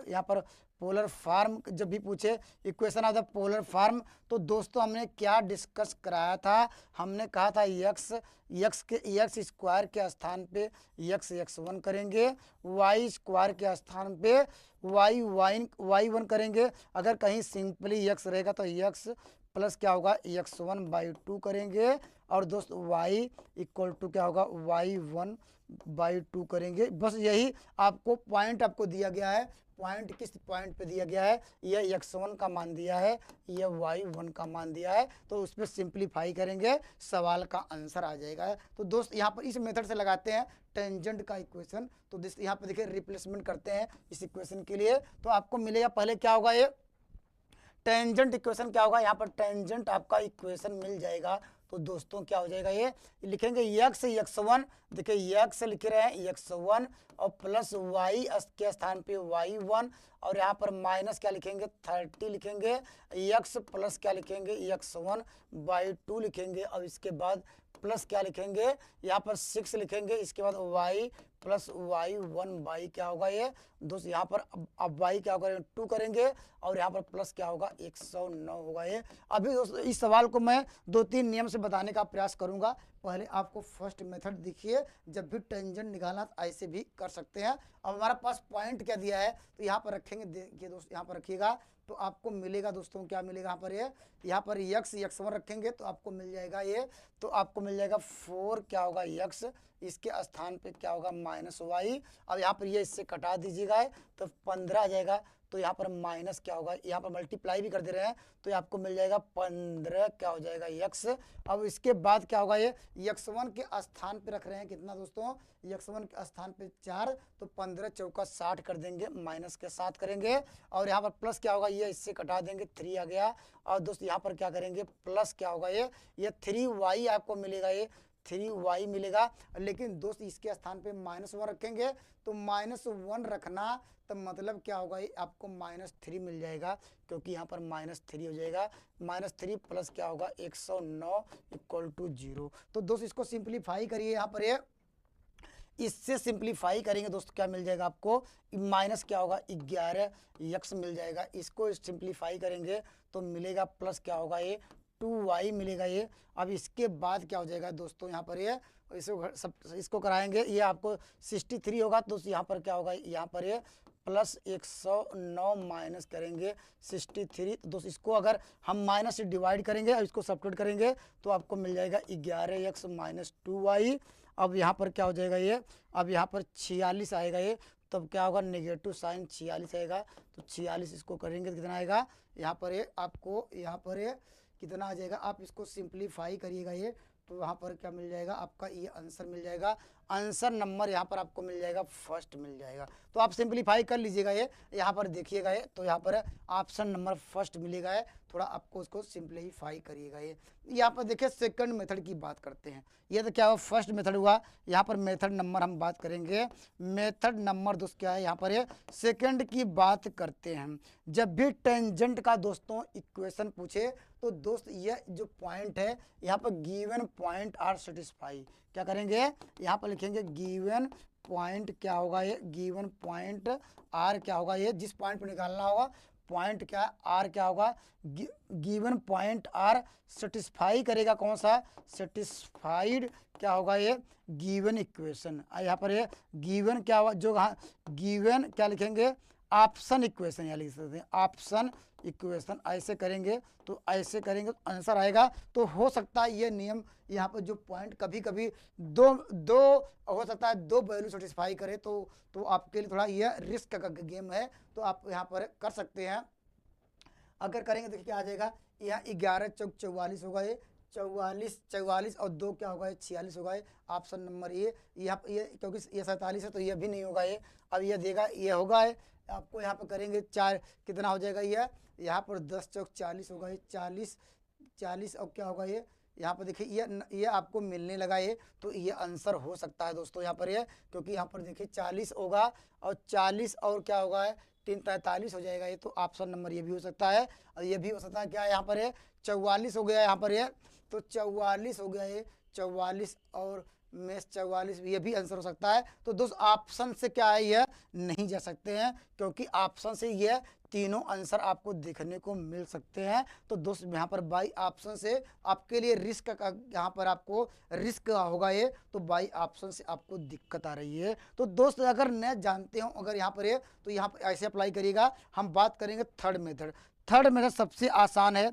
यहाँ पर पोलर फॉर्म जब भी पूछे equation of the polar form, तो दोस्तों हमने क्या डिस्कस कराया था, हमने कहा था एक्स स्क्वायर के स्थान पे x1 करेंगे, वाई स्क्वायर के स्थान पे y1 करेंगे। अगर कहीं सिंपली x रहेगा तो x प्लस क्या होगा x1/2 करेंगे, और दोस्त y इक्वल टू क्या होगा y1/2 करेंगे। बस यही आपको पॉइंट आपको दिया गया है। पॉइंट किस पॉइंट पे दिया गया है, यह x1 का मान दिया है, यह y1 का मान दिया है। तो उस पर सिंप्लीफाई करेंगे, सवाल का आंसर आ जाएगा। तो दोस्त यहाँ पर इस मेथड से लगाते हैं टेंजेंट का इक्वेशन। तो दोस्त यहाँ पर देखिए रिप्लेसमेंट करते हैं इस इक्वेशन के लिए, तो आपको मिलेगा, पहले क्या होगा, ये टेंजेंट इक्वेशन क्या होगा, यहाँ पर टेंजेंट आपका इक्वेशन मिल जाएगा। तो दोस्तों क्या हो जाएगा, ये लिखेंगे x1, देखिए x लिख रहे हैं x1 और प्लस y के स्थान पे y1, और यहाँ पर माइनस क्या लिखेंगे 30 लिखेंगे, x प्लस क्या लिखेंगे x1/2 लिखेंगे, और इसके बाद प्लस क्या लिखेंगे, यहाँ पर 6 लिखेंगे, इसके बाद y प्लस y1 क्या होगा ये दोस्त, यहाँ पर अब y क्या होगा 2 करेंगे, और यहाँ पर प्लस क्या होगा 109 होगा ये। अभी दोस्त इस सवाल को मैं 2-3 नियम से बताने का प्रयास करूंगा। पहले आपको फर्स्ट मेथड देखिए, जब भी टेंजेंट निकालना तो ऐसे भी कर सकते हैं। अब हमारा पास पॉइंट क्या दिया है, तो यहाँ पर रखेंगे, देखिए दोस्त यहाँ पर रखिएगा, तो आपको मिलेगा दोस्तों, क्या मिलेगा यहाँ पर x1 रखेंगे तो आपको मिल जाएगा ये, तो आपको मिल जाएगा 4 क्या होगा x, इसके स्थान पे क्या होगा -y। अब यहाँ पर ये इससे कटा दीजिएगा तो 15 आ जाएगा, तो यहाँ पर माइनस क्या होगा, यहाँ पर मल्टीप्लाई भी कर दे रहे हैं, तो ये आपको मिल जाएगा 15 क्या हो जाएगा x। अब इसके बाद क्या होगा, ये x1 के स्थान पे रख रहे हैं कितना दोस्तों, x1 के स्थान पे 4, तो 15 चौका 60 कर देंगे, माइनस के 7 करेंगे, और यहाँ पर प्लस क्या होगा, ये इससे कटा देंगे 3 आ गया, और दोस्त यहाँ पर क्या करेंगे प्लस क्या होगा, ये 3y आपको मिलेगा, ये 3y मिलेगा। लेकिन दोस्त इसके स्थान पे -1 रखेंगे, तो -1 रखना तो मतलब क्या होगा, ये आपको -3 मिल जाएगा, क्योंकि यहाँ पर -3 हो जाएगा, -3 प्लस क्या होगा 109 इक्वल टू 0। तो दोस्त इसको सिंप्लीफाई करिए, यहाँ पर ये इससे सिंप्लीफाई करेंगे दोस्तों क्या मिल जाएगा आपको, माइनस क्या होगा 11x मिल जाएगा। इसको सिंप्लीफाई करेंगे तो मिलेगा प्लस क्या होगा, ये 2y मिलेगा ये। अब इसके बाद क्या हो जाएगा दोस्तों, यहाँ पर ये इसको कराएंगे, ये आपको 63 होगा, तो यहाँ पर क्या होगा, यहाँ पर ये प्लस 109 माइनस करेंगे 63। तो दोस्त इसको अगर हम माइनस से डिवाइड करेंगे और इसको सब्ट्रैक्ट करेंगे तो आपको मिल जाएगा 11x माइनस 2y। अब यहाँ पर क्या हो जाएगा, ये अब यहाँ पर 46 आएगा, ये तब क्या होगा नेगेटिव साइन 46 आएगा, तो 46 इसको करेंगे तो कितना आएगा, यहाँ पर ये आपको यहाँ पर ये कितना आ जाएगा, आप इसको सिंप्लीफाई करिएगा ये, तो वहाँ पर क्या मिल जाएगा आपका, ये आंसर मिल जाएगा। आंसर नंबर यहाँ पर आपको मिल जाएगा फर्स्ट मिल जाएगा, तो आप सिंप्लीफाई कर लीजिएगा ये, यहाँ पर देखिएगा ये, तो यहाँ पर ऑप्शन नंबर फर्स्ट मिलेगा है, थोड़ा आपको उसको सिंप्लीफाई करिएगा ये। यहाँ पर देखिए सेकंड मेथड की बात करते हैं, ये तो क्या हुआ फर्स्ट मेथड हुआ, यहाँ पर मेथड नंबर हम बात करेंगे। मेथड नंबर दोस्त क्या है, यहाँ पर ये सेकंड की बात करते हैं। जब भी टेंजेंट का दोस्तों इक्वेशन पूछे तो दोस्त ये जो पॉइंट है यहाँ पर गिवन पॉइंट आर सेटिस्फाई, क्या करेंगे यहाँ पर लिखेंगे गिवन पॉइंट क्या होगा, ये गिवन पॉइंट आर क्या होगा, ये जिस पॉइंट पर निकालना होगा पॉइंट क्या आर क्या होगा, गिवन पॉइंट आर सेटिस्फाई करेगा कौन सा, सेटिस्फाइड क्या होगा, ये गिवन इक्वेशन। यहाँ पर ये गिवन क्या होगा, जो गिवन क्या लिखेंगे ऑप्शन इक्वेशन यहाँ लिख सकते हैं, ऑप्शन इक्वेशन ऐसे करेंगे तो ऐसे करेंगे तो आंसर आएगा। तो हो सकता है ये नियम यहाँ पर जो पॉइंट कभी कभी दो दो हो सकता है, दो वैल्यू सेटिस्फाई करे, तो आपके लिए थोड़ा यह रिस्क का गेम है, तो आप यहाँ पर कर सकते हैं। अगर करेंगे तो क्या आ जाएगा, यहाँ 11 चौक 44 होगा, ये 44 और 2 क्या होगा, ये 46 होगा। ये ऑप्शन नंबर यहाँ ये क्योंकि ये 47 है तो ये भी नहीं होगा। ये अब ये देगा, ये होगा। है आपको यहाँ पर करेंगे 4 कितना हो जाएगा, ये यहाँ पर 10 चौक 40 होगा, ये 40 और क्या होगा, ये यहाँ पर देखिए ये आपको मिलने लगा ये, तो ये आंसर हो सकता है दोस्तों यहाँ पर ये, क्योंकि यहाँ पर देखिए 40 होगा और 40 और क्या होगा है 3 43 हो जाएगा ये, तो ऑप्शन नंबर ये भी हो सकता है। और ये भी हो सकता है क्या यहाँ पर है 44 हो गया यहाँ पर ये, तो 44 हो गया ये 44 और मेष 44 ये भी आंसर हो सकता है। तो दोस्त ऑप्शन से क्या है ये नहीं जा सकते हैं, क्योंकि ऑप्शन से ये तीनों आंसर आपको देखने को मिल सकते हैं। तो दोस्त यहाँ पर बाई ऑप्शन से आपके लिए रिस्क का यहाँ पर आपको रिस्क होगा ये, तो बाई ऑप्शन से आपको दिक्कत आ रही है। तो दोस्त अगर न जानते हो अगर यहाँ पर ये, तो यहाँ पर ऐसे अप्लाई करिएगा। हम बात करेंगे थर्ड मेथड। थर्ड मेथड सबसे आसान है।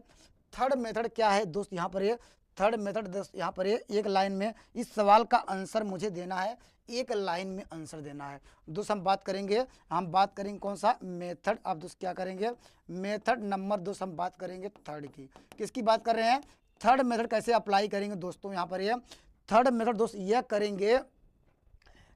थर्ड मेथड क्या है दोस्त, यहाँ पर ये थर्ड मेथड दोस्त यहाँ पर ये एक लाइन में इस सवाल का आंसर मुझे देना है, एक लाइन में आंसर देना है। दोस्त हम बात करेंगे कौन सा मेथड। अब दोस्त क्या करेंगे, मेथड नंबर दोस्त हम बात करेंगे थर्ड की। किसकी बात कर रहे हैं, थर्ड मेथड कैसे अप्लाई करेंगे दोस्तों। यहाँ पर ये थर्ड मेथड दोस्त यह करेंगे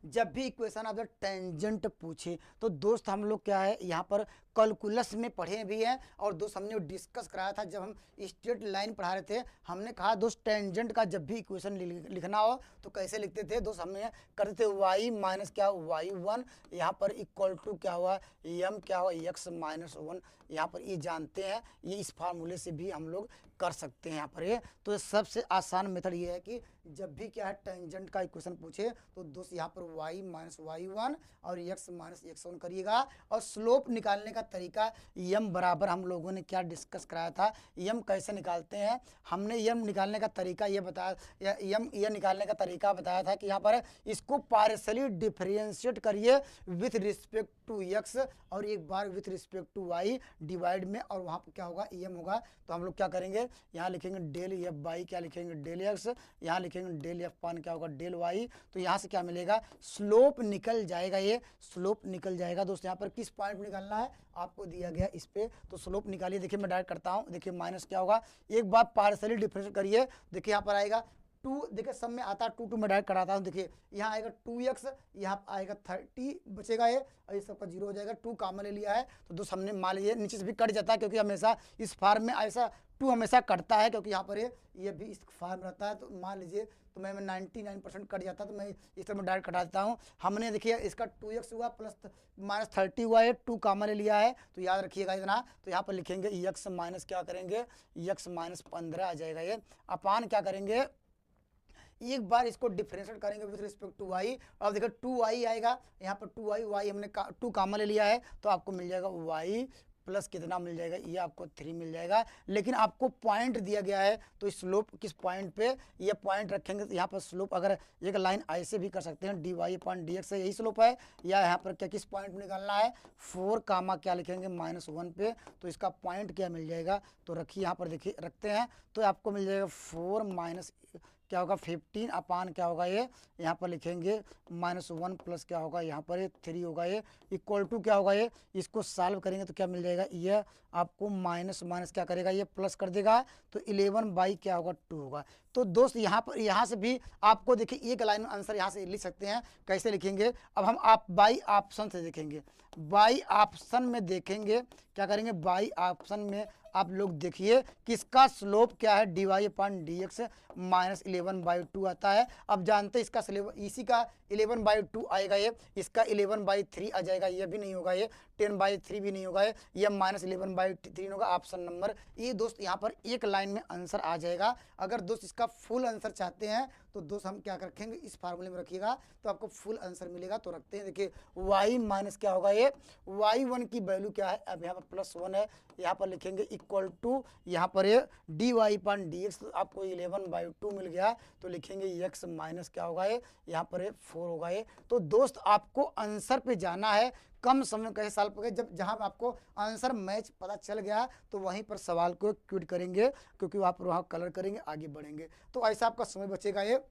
जब भी इक्वेशन ऑफ द टेंजेंट पूछे। तो दोस्त हम लोग क्या है यहाँ पर कैलकुलस में पढ़े भी हैं, और दोस्त हमने डिस्कस कराया था जब हम स्ट्रेट लाइन पढ़ा रहे थे। हमने कहा दोस्त टेंजेंट का जब भी इक्वेशन लिखना हो तो कैसे लिखते थे दोस्त, हमने करते थे y माइनस क्या y1 यहाँ पर इक्वल टू क्या हुआ m क्या हुआ x माइनस 1। यहाँ पर ये जानते हैं, ये इस फार्मूले से भी हम लोग कर सकते हैं यहाँ पर ये। तो सबसे आसान मेथड ये है कि जब भी क्या है टेंजेंट का इक्वेशन पूछे तो दोस्त यहाँ पर y माइनस y1 और x माइनस x1 करिएगा। और स्लोप निकालने का तरीका यम बराबर हम लोगों ने क्या डिस्कस कराया था, यम कैसे निकालते हैं। हमने यम निकालने का तरीका ये बताया, यम निकालने का तरीका बताया था कि यहाँ पर इसको पार्शियली डिफरेंशिएट करिए विथ रिस्पेक्ट टू x और एक बार with respect to y divide में, और वहाँ पर क्या होगा यम होगा। तो हम लोग क्या करेंगे, यहाँ लिखेंगे डेल एफ बाई क्या लिखेंगे डेल एक्स, यहाँ लिखेंगे डेल एफ पान क्या होगा डेल वाई। तो यहाँ से क्या मिलेगा, स्लोप निकल जाएगा, ये स्लोप निकल जाएगा। दोस्त यहाँ पर किस पॉइंट में निकालना है आपको दिया गया इस पे, तो स्लोप निकालिए। देखिए मैं डायरेक्ट करता हूँ, देखिए माइनस क्या होगा, एक बार पार्शियली डिफरेंशिएट करिए। देखिए यहाँ पर आएगा 2, देखिए सब में आता है 2 मैं डायरेक्ट कराता हूँ। देखिए यहाँ आएगा 2x, यहाँ आएगा 30 बचेगा ये, और ये सबका 0 हो जाएगा। 2 कॉमन ले लिया है तो दोस्त हमने मान लीजिए नीचे से भी कट जाता है, क्योंकि हमेशा इस फार्म में ऐसा 2 हमेशा कटता है, क्योंकि यहाँ पर ये भी इस फार्म रहता है। तो मान लीजिए तो मैं 99% कट जाता है, तो मैं इस तरह में डायरेक्ट कटा देता हूँ। हमने देखिए इसका 2x हुआ प्लस माइनस 30 हुआ है, 2 कॉमन ले लिया है, तो याद रखिएगा इतना। तो यहाँ पर लिखेंगे x माइनस क्या करेंगे, x माइनस 15 आ जाएगा ये, अपान क्या करेंगे एक बार इसको डिफरेंशिएट करेंगे विद रिस्पेक्ट टू y। अब देखो 2y आएगा, यहाँ पर 2y हमने 2 कॉमन ले लिया है, तो आपको मिल जाएगा y प्लस कितना मिल जाएगा, ये आपको 3 मिल जाएगा। लेकिन आपको पॉइंट दिया गया है, तो स्लोप किस पॉइंट पे ये पॉइंट रखेंगे। तो यहाँ पर स्लोप अगर एक लाइन ऐसे भी कर सकते हैं, d y upon d x यही स्लोप है, या यहाँ पर क्या किस पॉइंट में निकालना है 4 कामा क्या लिखेंगे -1 पे, तो इसका पॉइंट क्या मिल जाएगा। तो रखिए यहाँ पर देखिए रखते हैं, तो आपको मिल जाएगा 4 माइनस क्या होगा 15 अपान क्या होगा ये, यहाँ पर लिखेंगे -1 प्लस क्या होगा यहाँ पर ये 3 होगा, ये इक्वल टू क्या होगा ये, इसको सॉल्व करेंगे तो क्या मिल जाएगा, ये आपको माइनस माइनस क्या करेगा ये प्लस कर देगा, तो 11 बाई क्या होगा 2 होगा। तो दोस्त यहाँ पर यहाँ से भी आपको देखिए एक लाइन में आंसर यहाँ से लिख सकते हैं। कैसे लिखेंगे, अब हम आप बाई ऑप्शन से देखेंगे, बाई ऑप्शन में देखेंगे क्या करेंगे, बाई ऑप्शन में आप लोग देखिए किसका स्लोप क्या है, d y upon d x minus 11/2 आता है। अब जानते हैं इसका स्लोप, इसी का 11/2 आएगा, ये इसका 11/3 आ जाएगा, ये भी नहीं होगा, ये 10/3 भी नहीं होगा, ये माइनस 11/3 होगा ऑप्शन नंबर। ये दोस्त यहाँ पर एक लाइन में आंसर आ जाएगा। अगर दोस्त इसका फुल आंसर चाहते हैं तो दोस्त हम क्या रखेंगे, इस फार्मूले में रखिएगा तो आपको फुल आंसर मिलेगा। तो रखते हैं, देखिए y माइनस क्या होगा, ये y1 की वैल्यू क्या है, अब यहाँ पर +1 है, यहाँ पर लिखेंगे इक्वल टू, यहाँ पर ये dy/dx, तो आपको 11/2 मिल गया, तो लिखेंगे x माइनस क्या होगा, ये यहाँ पर ये 4 होगा ये। तो दोस्त आपको आंसर पे जाना है, कम समय कैसे सवाल पर जब जहां आपको आंसर मैच पता चल गया तो वहीं पर सवाल को क्विट करेंगे, क्योंकि आप वहाँ कलर करेंगे, आगे बढ़ेंगे, तो ऐसा आपका समय बचेगा ये।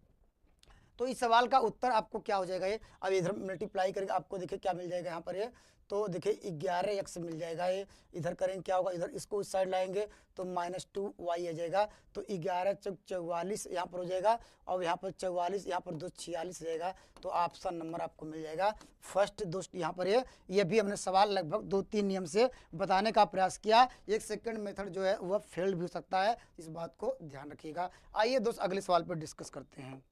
तो इस सवाल का उत्तर आपको क्या हो जाएगा, ये अब इधर मल्टीप्लाई करेंगे, आपको देखिए क्या मिल जाएगा यहाँ पर ये, तो देखिए 11x मिल जाएगा ये, इधर करेंगे क्या होगा, इधर इसको इस साइड लाएंगे तो -2y आ जाएगा, तो 11 चौक 44 यहाँ पर हो जाएगा, और यहाँ पर 44, यहाँ पर 2 46 रहेगा, तो ऑप्शन नंबर आपको मिल जाएगा फर्स्ट। दोस्त यहाँ पर ये भी हमने सवाल लगभग 2-3 नियम से बताने का प्रयास किया, एक सेकंड मेथड जो है वह फेल्ड भी हो सकता है, इस बात को ध्यान रखिएगा। आइए दोस्त अगले सवाल पर डिस्कस करते हैं।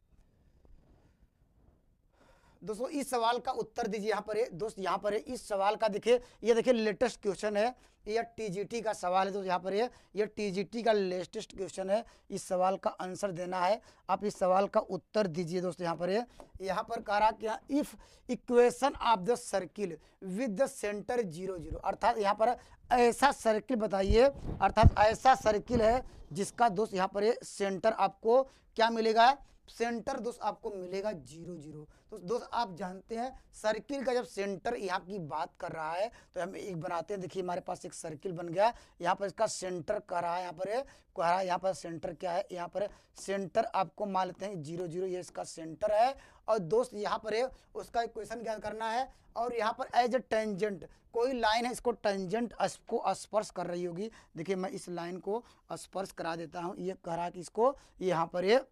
दोस्तों इस सवाल का उत्तर दीजिए, यहाँ पर है दोस्त, यहाँ पर है इस सवाल का, देखिए ये देखिए लेटेस्ट क्वेश्चन है, ये टीजीटी का सवाल है दोस्त, यहाँ पर ये टीजीटी का लेटेस्ट क्वेश्चन है, इस सवाल का आंसर देना है, आप इस सवाल का उत्तर दीजिए दोस्त। यहाँ पर कह रहा क्या, if equation of the circle with the centre 0 0, अर्थात यहाँ पर ऐसा सर्किल बताइए, अर्थात ऐसा सर्किल है जिसका दोस्त यहाँ पर सेंटर आपको क्या मिलेगा, सेंटर दोस्त आपको मिलेगा 0 0। तो दोस्त आप जानते हैं सर्किल का जब सेंटर यहाँ की बात कर रहा है तो हम एक बनाते हैं, देखिए हमारे पास एक सर्किल बन गया, यहाँ पर इसका सेंटर कह रहा है, यहाँ पर कह रहा है, यहाँ पर सेंटर क्या है, यहाँ पर सेंटर आपको मान लेते हैं 0 0, ये इसका सेंटर है, और दोस्त यहाँ पर उसका इक्वेशन ज्ञात करना है, और यहाँ पर एज ए टेंजेंट कोई लाइन है, इसको टेंजेंट को स्पर्श कर रही होगी, देखिए मैं इस लाइन को स्पर्श करा देता हूँ, ये कह रहा है कि इसको यहाँ पर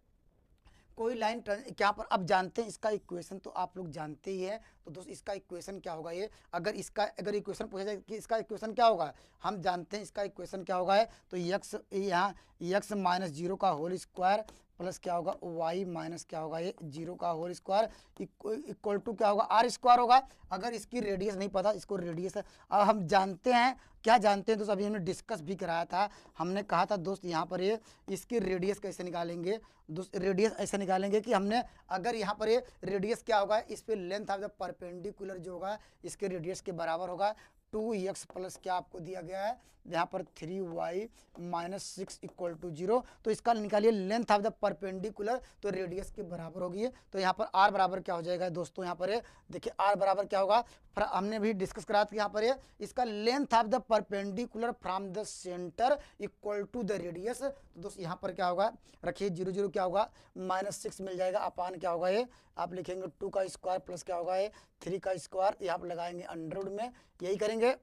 कोई लाइन क्या पर, अब जानते हैं इसका इक्वेशन, तो आप लोग जानते ही हैं, तो दोस्त इसका इक्वेशन क्या होगा, ये अगर इक्वेशन पूछा जाए कि इसका इक्वेशन क्या होगा, हम जानते हैं इसका इक्वेशन क्या होगा, तो x यहाँ x - 0 का होल स्क्वायर प्लस क्या होगा y माइनस क्या होगा, ये 0 का होल स्क्वायर इक्वल टू क्या होगा r स्क्वायर होगा। अगर इसकी रेडियस नहीं पता, इसको रेडियस अब हम जानते हैं, क्या जानते हैं दोस्त, अभी हमने डिस्कस भी कराया था, हमने कहा था दोस्त यहाँ पर ये इसकी रेडियस कैसे निकालेंगे दोस्त, रेडियस ऐसे निकालेंगे कि हमने अगर यहाँ पर ये रेडियस क्या होगा, इस पे लेंथ ऑफ द परपेंडिकुलर जो होगा इसके रेडियस के बराबर होगा 2x प्लस क्या आपको दिया गया है यहाँ पर 3y - 6 इक्वल टू 0, तो इसका निकालिए लेंथ ऑफ द परपेंडिकुलर, तो रेडियस के बराबर होगी, तो यहाँ पर r बराबर क्या हो जाएगा दोस्तों, यहाँ पर देखिए r बराबर क्या होगा, हमने भी डिस्कस करा था यहाँ पर इसका length of the perpendicular from the centre equal to the radius, तो दोस्त यहाँ पर क्या होगा, रखिए 0 0 क्या होगा -6 मिल जाएगा, अपान क्या होगा ये आप लिखेंगे 2 का स्क्वायर प्लस क्या होगा ये 3 का स्क्वायर, यहाँ पर लगाएंगे अंडर रूट में, यही करेंगे,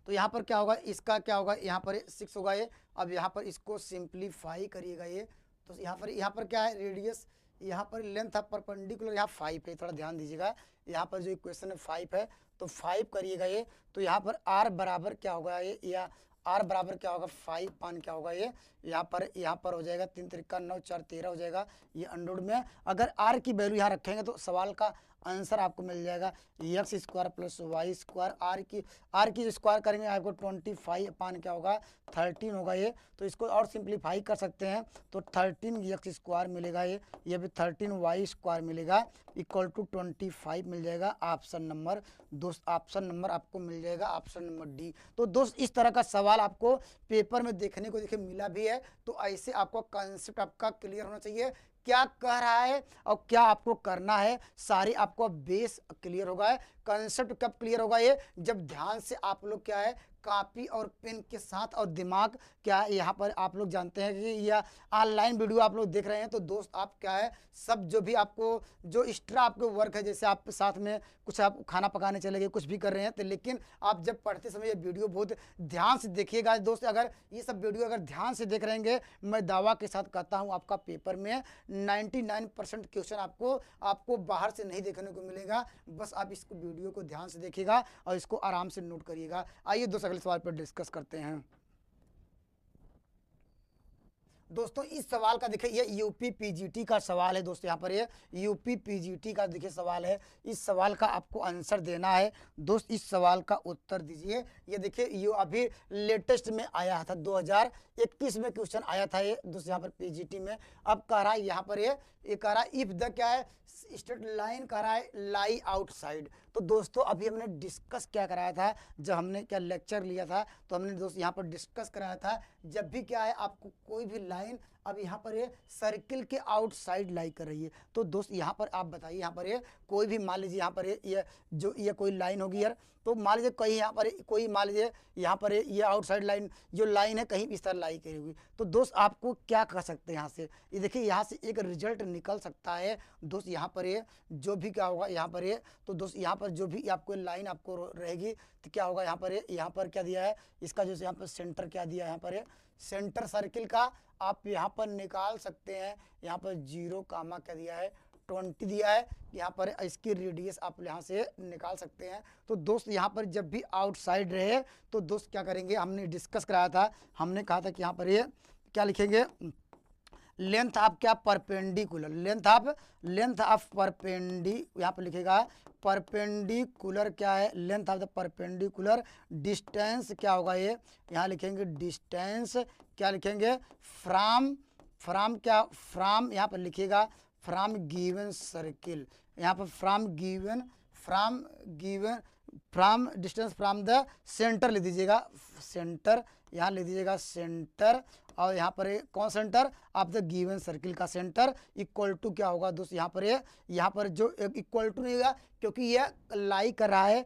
तो यहाँ पर क्या होगा, इसका क्या होगा, यहाँ पर 6 होगा ये, अब यहाँ पर इसको सिंप्लीफाई करिएगा ये, तो यहाँ पर क्या है रेडियस, यहाँ पर लेंथ ऑफ परपेंडिकुलर यहाँ 5 है, थोड़ा ध्यान दीजिएगा, यहाँ पर जो इक्वेशन है 5 है, तो 5 करिएगा ये, तो यहाँ पर r बराबर क्या होगा ये, या r बराबर क्या होगा 5 पान क्या होगा ये, यहाँ पर हो जाएगा 3 त्रिका 9 4 13 हो जाएगा, ये अंडर में अगर r की वैल्यू यहाँ रखेंगे तो सवाल का आंसर आपको मिल जाएगा x square plus y square, r की स्क्वायर करेंगे आपको 25 अपान क्या होगा 13 होगा ये, तो इसको और सिंप्लीफाई कर सकते हैं, तो 13x स्क्वायर मिलेगा ये भी 13y स्क्वायर मिलेगा इक्वल टू 25 मिल जाएगा, ऑप्शन नंबर दोस्त, ऑप्शन नंबर आपको मिल जाएगा ऑप्शन नंबर डी। तो दोस्त इस तरह का सवाल आपको पेपर में देखने को देखिए मिला भी है, तो ऐसे आपको कंसेप्ट आपका क्लियर होना चाहिए, क्या कह रहा है और क्या आपको करना है, सारी आपको बेस क्लियर होगा, कंसेप्ट कब क्लियर होगा, ये जब ध्यान से आप लोग क्या है कॉपी और पेन के साथ और दिमाग क्या यहाँ पर आप लोग जानते हैं कि यह ऑनलाइन वीडियो आप लोग देख रहे हैं, तो दोस्त आप क्या है सब जो भी आपको जो एक्स्ट्रा आपको वर्क है, जैसे आप साथ में कुछ आप खाना पकाने चले गए कुछ भी कर रहे हैं, तो लेकिन आप जब पढ़ते समय ये वीडियो बहुत ध्यान से देखिएगा दोस्त, अगर ये सब वीडियो अगर ध्यान से देख रहेंगे, मैं दावा के साथ कहता हूँ आपका पेपर में 99% क्वेश्चन आपको बाहर से नहीं देखने को मिलेगा, बस आप इस वीडियो को ध्यान से देखिएगा और इसको आराम से नोट करिएगा। आइए दोस्त अगले सवाल पर डिस्कस करते हैं। दोस्तों इस सवाल का देखिए ये यूपी पीजीटी का सवाल है दोस्तों, यहाँ पर ये यूपी पीजीटी का देखिए सवाल है। इस सवाल का आपको आंसर देना है दोस्त, इस सवाल का उत्तर दीजिए। ये देखिए ये अभी लेटेस्ट में आया था, 2021 में क्वेश्चन आया था ये दोस्त यहाँ पर पीजीटी में। अब कह रहा है यहाँ पर ये कह रहा है इफ द क्या है स्ट्रेट लाइन कह रहा है लाई आउटसाइड। तो दोस्तों अभी हमने डिस्कस क्या कराया था, जब हमने क्या लेक्चर लिया था तो हमने दोस्त यहाँ पर डिस्कस कराया था, जब भी क्या है आपको कोई भी लाइन अब यहाँ पर ये सर्किल के आउटसाइड लाई कर रही है, तो दोस्त यहाँ पर आप बताइए यहाँ पर ये कोई भी मान लीजिए यहाँ पर ये जो ये कोई लाइन होगी यार, तो मान लीजिए कहीं यहाँ पर कोई मान लीजिए यहाँ पर ये आउटसाइड लाइन जो लाइन है कहीं इस तरह लाई करी हुई, तो दोस्त आपको क्या कर सकते हैं यहाँ से, ये देखिए यहाँ से एक रिजल्ट निकल सकता है दोस्त। यहाँ पर ये जो भी क्या होगा यहाँ पर ये, तो दोस्त यहाँ पर जो भी आपको लाइन आपको रहेगी तो क्या होगा यहाँ पर क्या दिया है इसका जो यहाँ पर सेंटर क्या दिया है, यहाँ पर सेंटर सर्किल का आप यहाँ पर निकाल सकते हैं। यहाँ पर 0, क्या दिया है 20 दिया है, यहाँ पर इसकी रेडियस आप यहाँ से निकाल सकते हैं। तो दोस्त यहाँ पर जब भी आउटसाइड रहे तो दोस्त क्या करेंगे, हमने डिस्कस कराया था, हमने कहा था कि यहाँ पर ये क्या लिखेंगे लेंथ ऑफ क्या परपेंडिकुलर, लेंथ ऑफ परपेंडी यहाँ पर लिखेगा परपेंडिकुलर क्या है length of the perpendicular distance क्या होगा ये यहाँ लिखेंगे डिस्टेंस क्या लिखेंगे फ्रॉम क्या फ्रॉम यहाँ पर लिखिएगा फ्रॉम गिवन सर्किल, यहाँ पर from distance from the centre ले दीजिएगा, सेंटर यहाँ ले दीजिएगा सेंटर, और यहाँ पर कौन centre of the given circle का सेंटर इक्वल टू क्या होगा दोस्त यहाँ पर जो इक्वल टू नहीं होगा क्योंकि ये लाई कर रहा है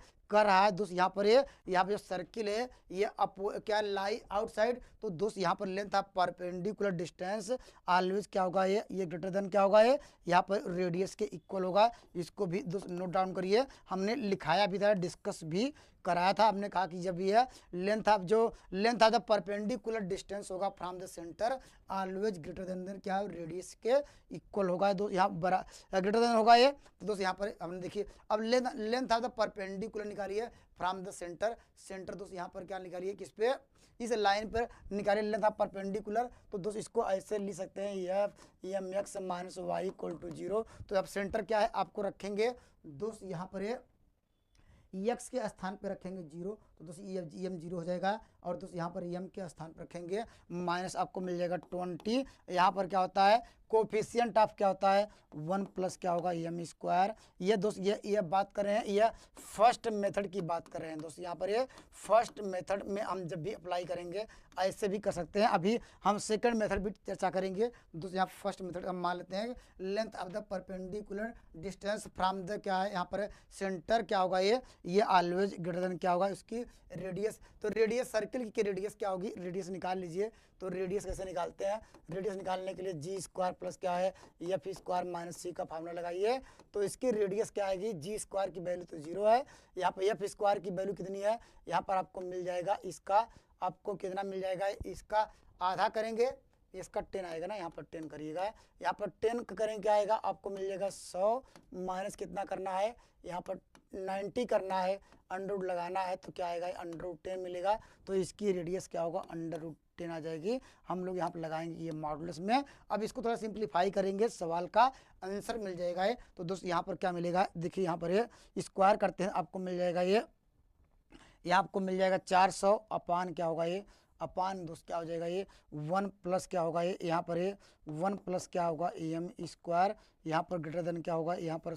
दोस्त यहाँ पर यहाँ पर जो सर्किल है ये क्या लाई आउटसाइड, तो दोस्त यहाँ पर length of perpendicular distance always क्या होगा ये ग्रेटर देन क्या होगा ये यहाँ पर रेडियस के इक्वल होगा। इसको भी दोस्त नोट डाउन करिए, हमने लिखाया भी था डिस्कस भी कराया था, हमने कहा कि जब ये length of the perpendicular distance होगा from the centre always greater than क्या रेडियस के इक्वल होगा दोस्त, यहाँ बड़ा ग्रेटर देन होगा ये। तो दोस्त यहाँ पर हमने देखिए अब लेंथ ऑफ द परपेंडिकुलर निकालिए फ्रॉम द सेंटर दोस्त यहाँ पर क्या निकालिए किस पे इस लाइन पर निकालिए लेंथ ऑफ परपेंडिकुलर, तो दोस्त इसको ऐसे लिख सकते हैं m x minus y equal to 0। तो अब सेंटर क्या है आपको रखेंगे दोस्त यहाँ पर एक्स के स्थान पर रखेंगे 0, तो दोस्त एम 0 हो जाएगा, और दोस्त यहाँ पर एम के स्थान पर रखेंगे माइनस आपको मिल जाएगा 20। यहाँ पर क्या होता है कोफिशिएंट ऑफ क्या होता है 1 प्लस क्या होगा एम स्क्वायर। ये दोस्त ये बात कर रहे हैं, ये फर्स्ट मेथड की बात कर रहे हैं दोस्त, यहाँ पर ये फर्स्ट मेथड में हम जब भी अप्लाई करेंगे ऐसे भी कर सकते हैं। अभी हम सेकंड मेथड भी चर्चा करेंगे दोस्त। यहाँ फर्स्ट मेथड हम मान लेते हैं length of the perpendicular distance from the क्या है यहाँ पर सेंटर क्या होगा ये ऑलवेज ग्रेटर देन क्या होगा उसकी रेडियस। तो रेडियस सर्किल की रेडियस क्या होगी, रेडियस निकाल लीजिए। तो रेडियस कैसे निकालते हैं, रेडियस निकालने के लिए जी स्क्वायर प्लस क्या है एफ स्क्वायर माइनस सी का फार्मूला लगाइए। तो इसकी रेडियस क्या आएगी, जी स्क्वायर की वैल्यू तो 0 है, यहाँ पर एफ स्क्वायर की वैल्यू कितनी है, यहाँ पर आपको मिल जाएगा इसका आपको कितना मिल जाएगा, इसका आधा करेंगे इसका 10 आएगा ना, यहाँ पर 10 करिएगा, यहाँ पर 10 करेंगे क्या आएगा आपको मिल जाएगा 100 माइनस कितना करना है यहाँ पर 90 करना है, अंडर लगाना है तो क्या आएगा √10 मिलेगा। तो इसकी रेडियस क्या होगा √10 आ जाएगी। हम लोग यहाँ पर लगाएंगे ये मॉडुलस में। अब इसको थोड़ा सिंप्लीफाई करेंगे, सवाल का आंसर मिल जाएगा ये। तो दोस्त यहाँ पर क्या मिलेगा देखिए, यहाँ पर ये स्क्वायर करते हैं आपको मिल जाएगा ये आपको मिल जाएगा 400 अपान क्या होगा ये अपान दोस्त क्या हो जाएगा ये 1 प्लस क्या होगा ये यहाँ पर ये 1 प्लस क्या होगा एम स्क्वायर, यहाँ पर ग्रेटर देन क्या होगा यहाँ पर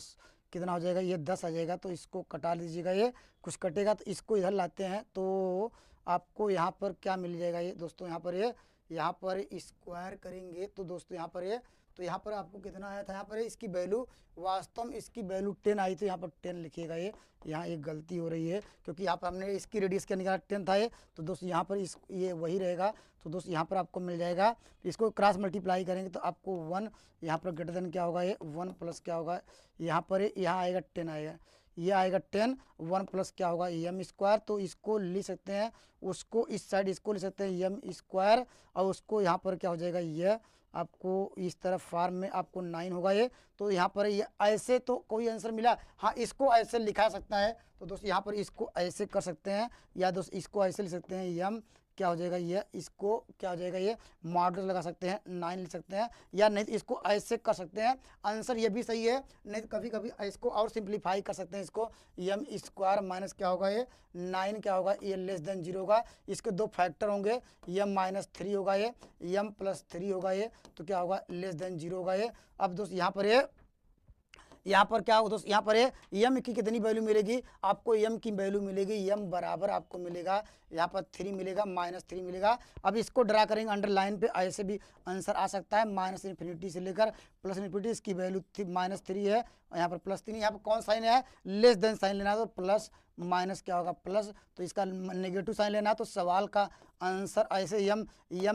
कितना हो जाएगा ये 10 आ जाएगा। तो इसको कटा लीजिएगा, ये कुछ कटेगा तो इसको इधर लाते हैं तो आपको यहाँ पर क्या मिल जाएगा ये दोस्तों, यहाँ पर स्क्वायर करेंगे तो दोस्तों यहाँ पर ये तो यहाँ पर आपको कितना आया था, यहाँ पर इसकी वैल्यू वास्तव में इसकी वैल्यू 10 आई, तो यहाँ पर 10 लिखिएगा। ये यहाँ एक गलती हो रही है क्योंकि यहाँ पर हमने इसकी रेडियस क्या निकाला 10 था ये, तो दोस्तों यहाँ पर ये वही रहेगा। तो दोस्तों यहाँ पर आपको मिल जाएगा, इसको क्रॉस मल्टीप्लाई करेंगे तो आपको 1 यहाँ पर ग्रेटर देन क्या होगा ये 1 प्लस क्या होगा यहाँ पर यहाँ आएगा 10 आएगा, ये आएगा 10 1 प्लस क्या होगा एम स्क्वायर। तो इसको लिख सकते हैं, उसको इस साइड इसको लिख सकते हैं एम स्क्वायर, और उसको यहाँ पर क्या हो जाएगा ये आपको इस तरफ फार्म में आपको 9 होगा ये। तो यहाँ पर ये ऐसे तो कोई आंसर मिला, हाँ इसको ऐसे लिखा सकता है। तो दोस्त यहाँ पर इसको ऐसे कर सकते हैं, या दोस्त इसको ऐसे लिख सकते हैं एम क्या हो जाएगा ये, इसको क्या हो जाएगा ये मॉडुलस लगा सकते हैं 9 लिख सकते हैं, या नहीं तो इसको ऐसे कर सकते हैं, आंसर ये भी सही है, नहीं तो कभी कभी इसको और सिंप्लीफाई कर सकते हैं, इसको एम स्क्वायर माइनस क्या होगा ये 9 क्या होगा ये लेस देन 0 होगा, इसके दो फैक्टर होंगे, एम माइनस 3 होगा ये, एम प्लस 3 होगा ये, तो क्या होगा लेस देन 0 होगा ये। अब दोस्त यहाँ पर क्या होगा दोस्त, यहाँ पर एम की कितनी वैल्यू मिलेगी आपको, एम की वैल्यू मिलेगी एम बराबर आपको मिलेगा यहाँ पर 3 मिलेगा -3 मिलेगा। अब इसको ड्रा करेंगे अंडरलाइन पे, ऐसे भी आंसर आ सकता है -इन्फिनिटी से लेकर +इन्फिनिटी, इसकी वैल्यू -3 है, यहाँ पर +3, यहाँ पर कौन साइन है लेस देन साइन लेना, तो प्लस माइनस क्या होगा प्लस, तो इसका नेगेटिव साइन लेना, तो सवाल का आंसर ऐसे यम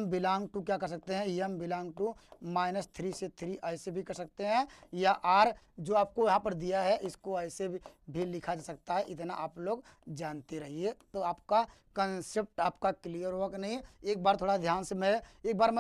बिलोंग टू क्या कर सकते हैं, यम बिलोंग टू -3 से 3 ऐसे भी कर सकते हैं, या आर जो आपको यहाँ पर दिया है इसको ऐसे भी लिखा जा सकता है। इतना आप लोग जानते रहिए, तो आपका कंसेप्ट आपका क्लियर होगा कि नहीं। एक बार थोड़ा ध्यान से मैं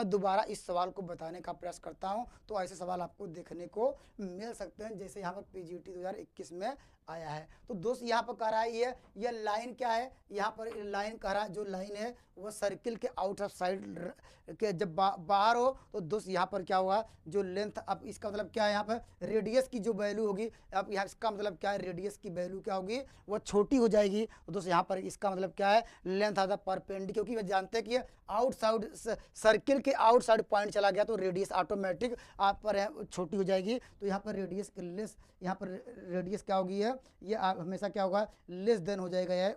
दोबारा इस सवाल को बताने का प्रयास करता हूँ, तो ऐसे सवाल आपको देखने को मिल सकते हैं जैसे यहाँ पर पीजीटी 2021 में आया है। तो दोस्त यहाँ पर कह रहा है ये लाइन क्या है, यहाँ पर लाइन कह रहा है, जो लाइन है वो सर्किल के आउट ऑफ साइड के जब बाहर हो, तो दोस्त यहाँ पर क्या होगा जो लेंथ, अब इसका मतलब क्या है यहाँ पर रेडियस की जो वैल्यू होगी, अब यहाँ इसका मतलब क्या है रेडियस की वैल्यू क्या होगी वो छोटी हो जाएगी, तो दोस्त यहाँ पर इसका मतलब क्या है लेंथ ऑफ द परपेंडिकुलर, क्योंकि वे जानते हैं कि आउटसाइड सर्किल के आउटसाइड पॉइंट चला गया तो रेडियस ऑटोमेटिक आप पर छोटी हो जाएगी, तो यहाँ पर रेडियस के लेस, यहाँ पर रेडियस क्या होगी ये हमेशा क्या होगा लेस देन हो जाएगा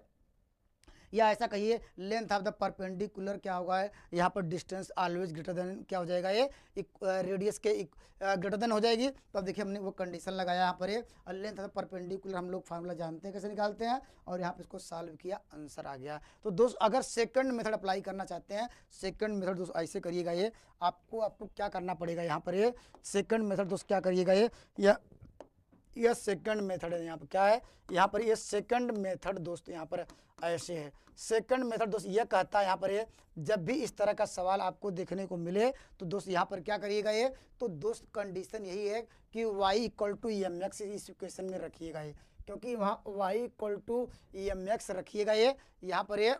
या ऐसा कहिए लेंथ ऑफ द परपेंडिकुलर क्या होगा यहाँ पर डिस्टेंस ऑलवेज ग्रेटर देन क्या हो जाएगा ये रेडियस के ग्रेटर देन हो जाएगी। तो अब देखिए हमने वो कंडीशन लगाया यहाँ पर लेंथ ऑफ द परपेंडिकुलर, हम लोग फार्मूला जानते हैं कैसे निकालते हैं, और यहाँ पे इसको सॉल्व किया आंसर आ गया। तो दोस्त अगर सेकंड मेथड अप्लाई करना चाहते हैं, सेकंड मेथड दोस्त ऐसे करिएगा, ये आपको क्या करना पड़ेगा यहाँ पर ये सेकंड मेथड दोस्त क्या करिएगा यह सेकंड मेथड है, यहाँ पर क्या है यहाँ पर ये सेकंड मेथड दोस्त यहाँ पर ऐसे है। सेकंड मेथड दोस्त ये कहता है यहाँ पर ये जब भी इस तरह का सवाल आपको देखने को मिले तो दोस्त यहाँ पर क्या करिएगा ये, तो दोस्त कंडीशन यही है कि y = mx इस इक्वेशन में रखिएगा ये, क्योंकि वहाँ y = mx रखिएगा ये, यहाँ पर ये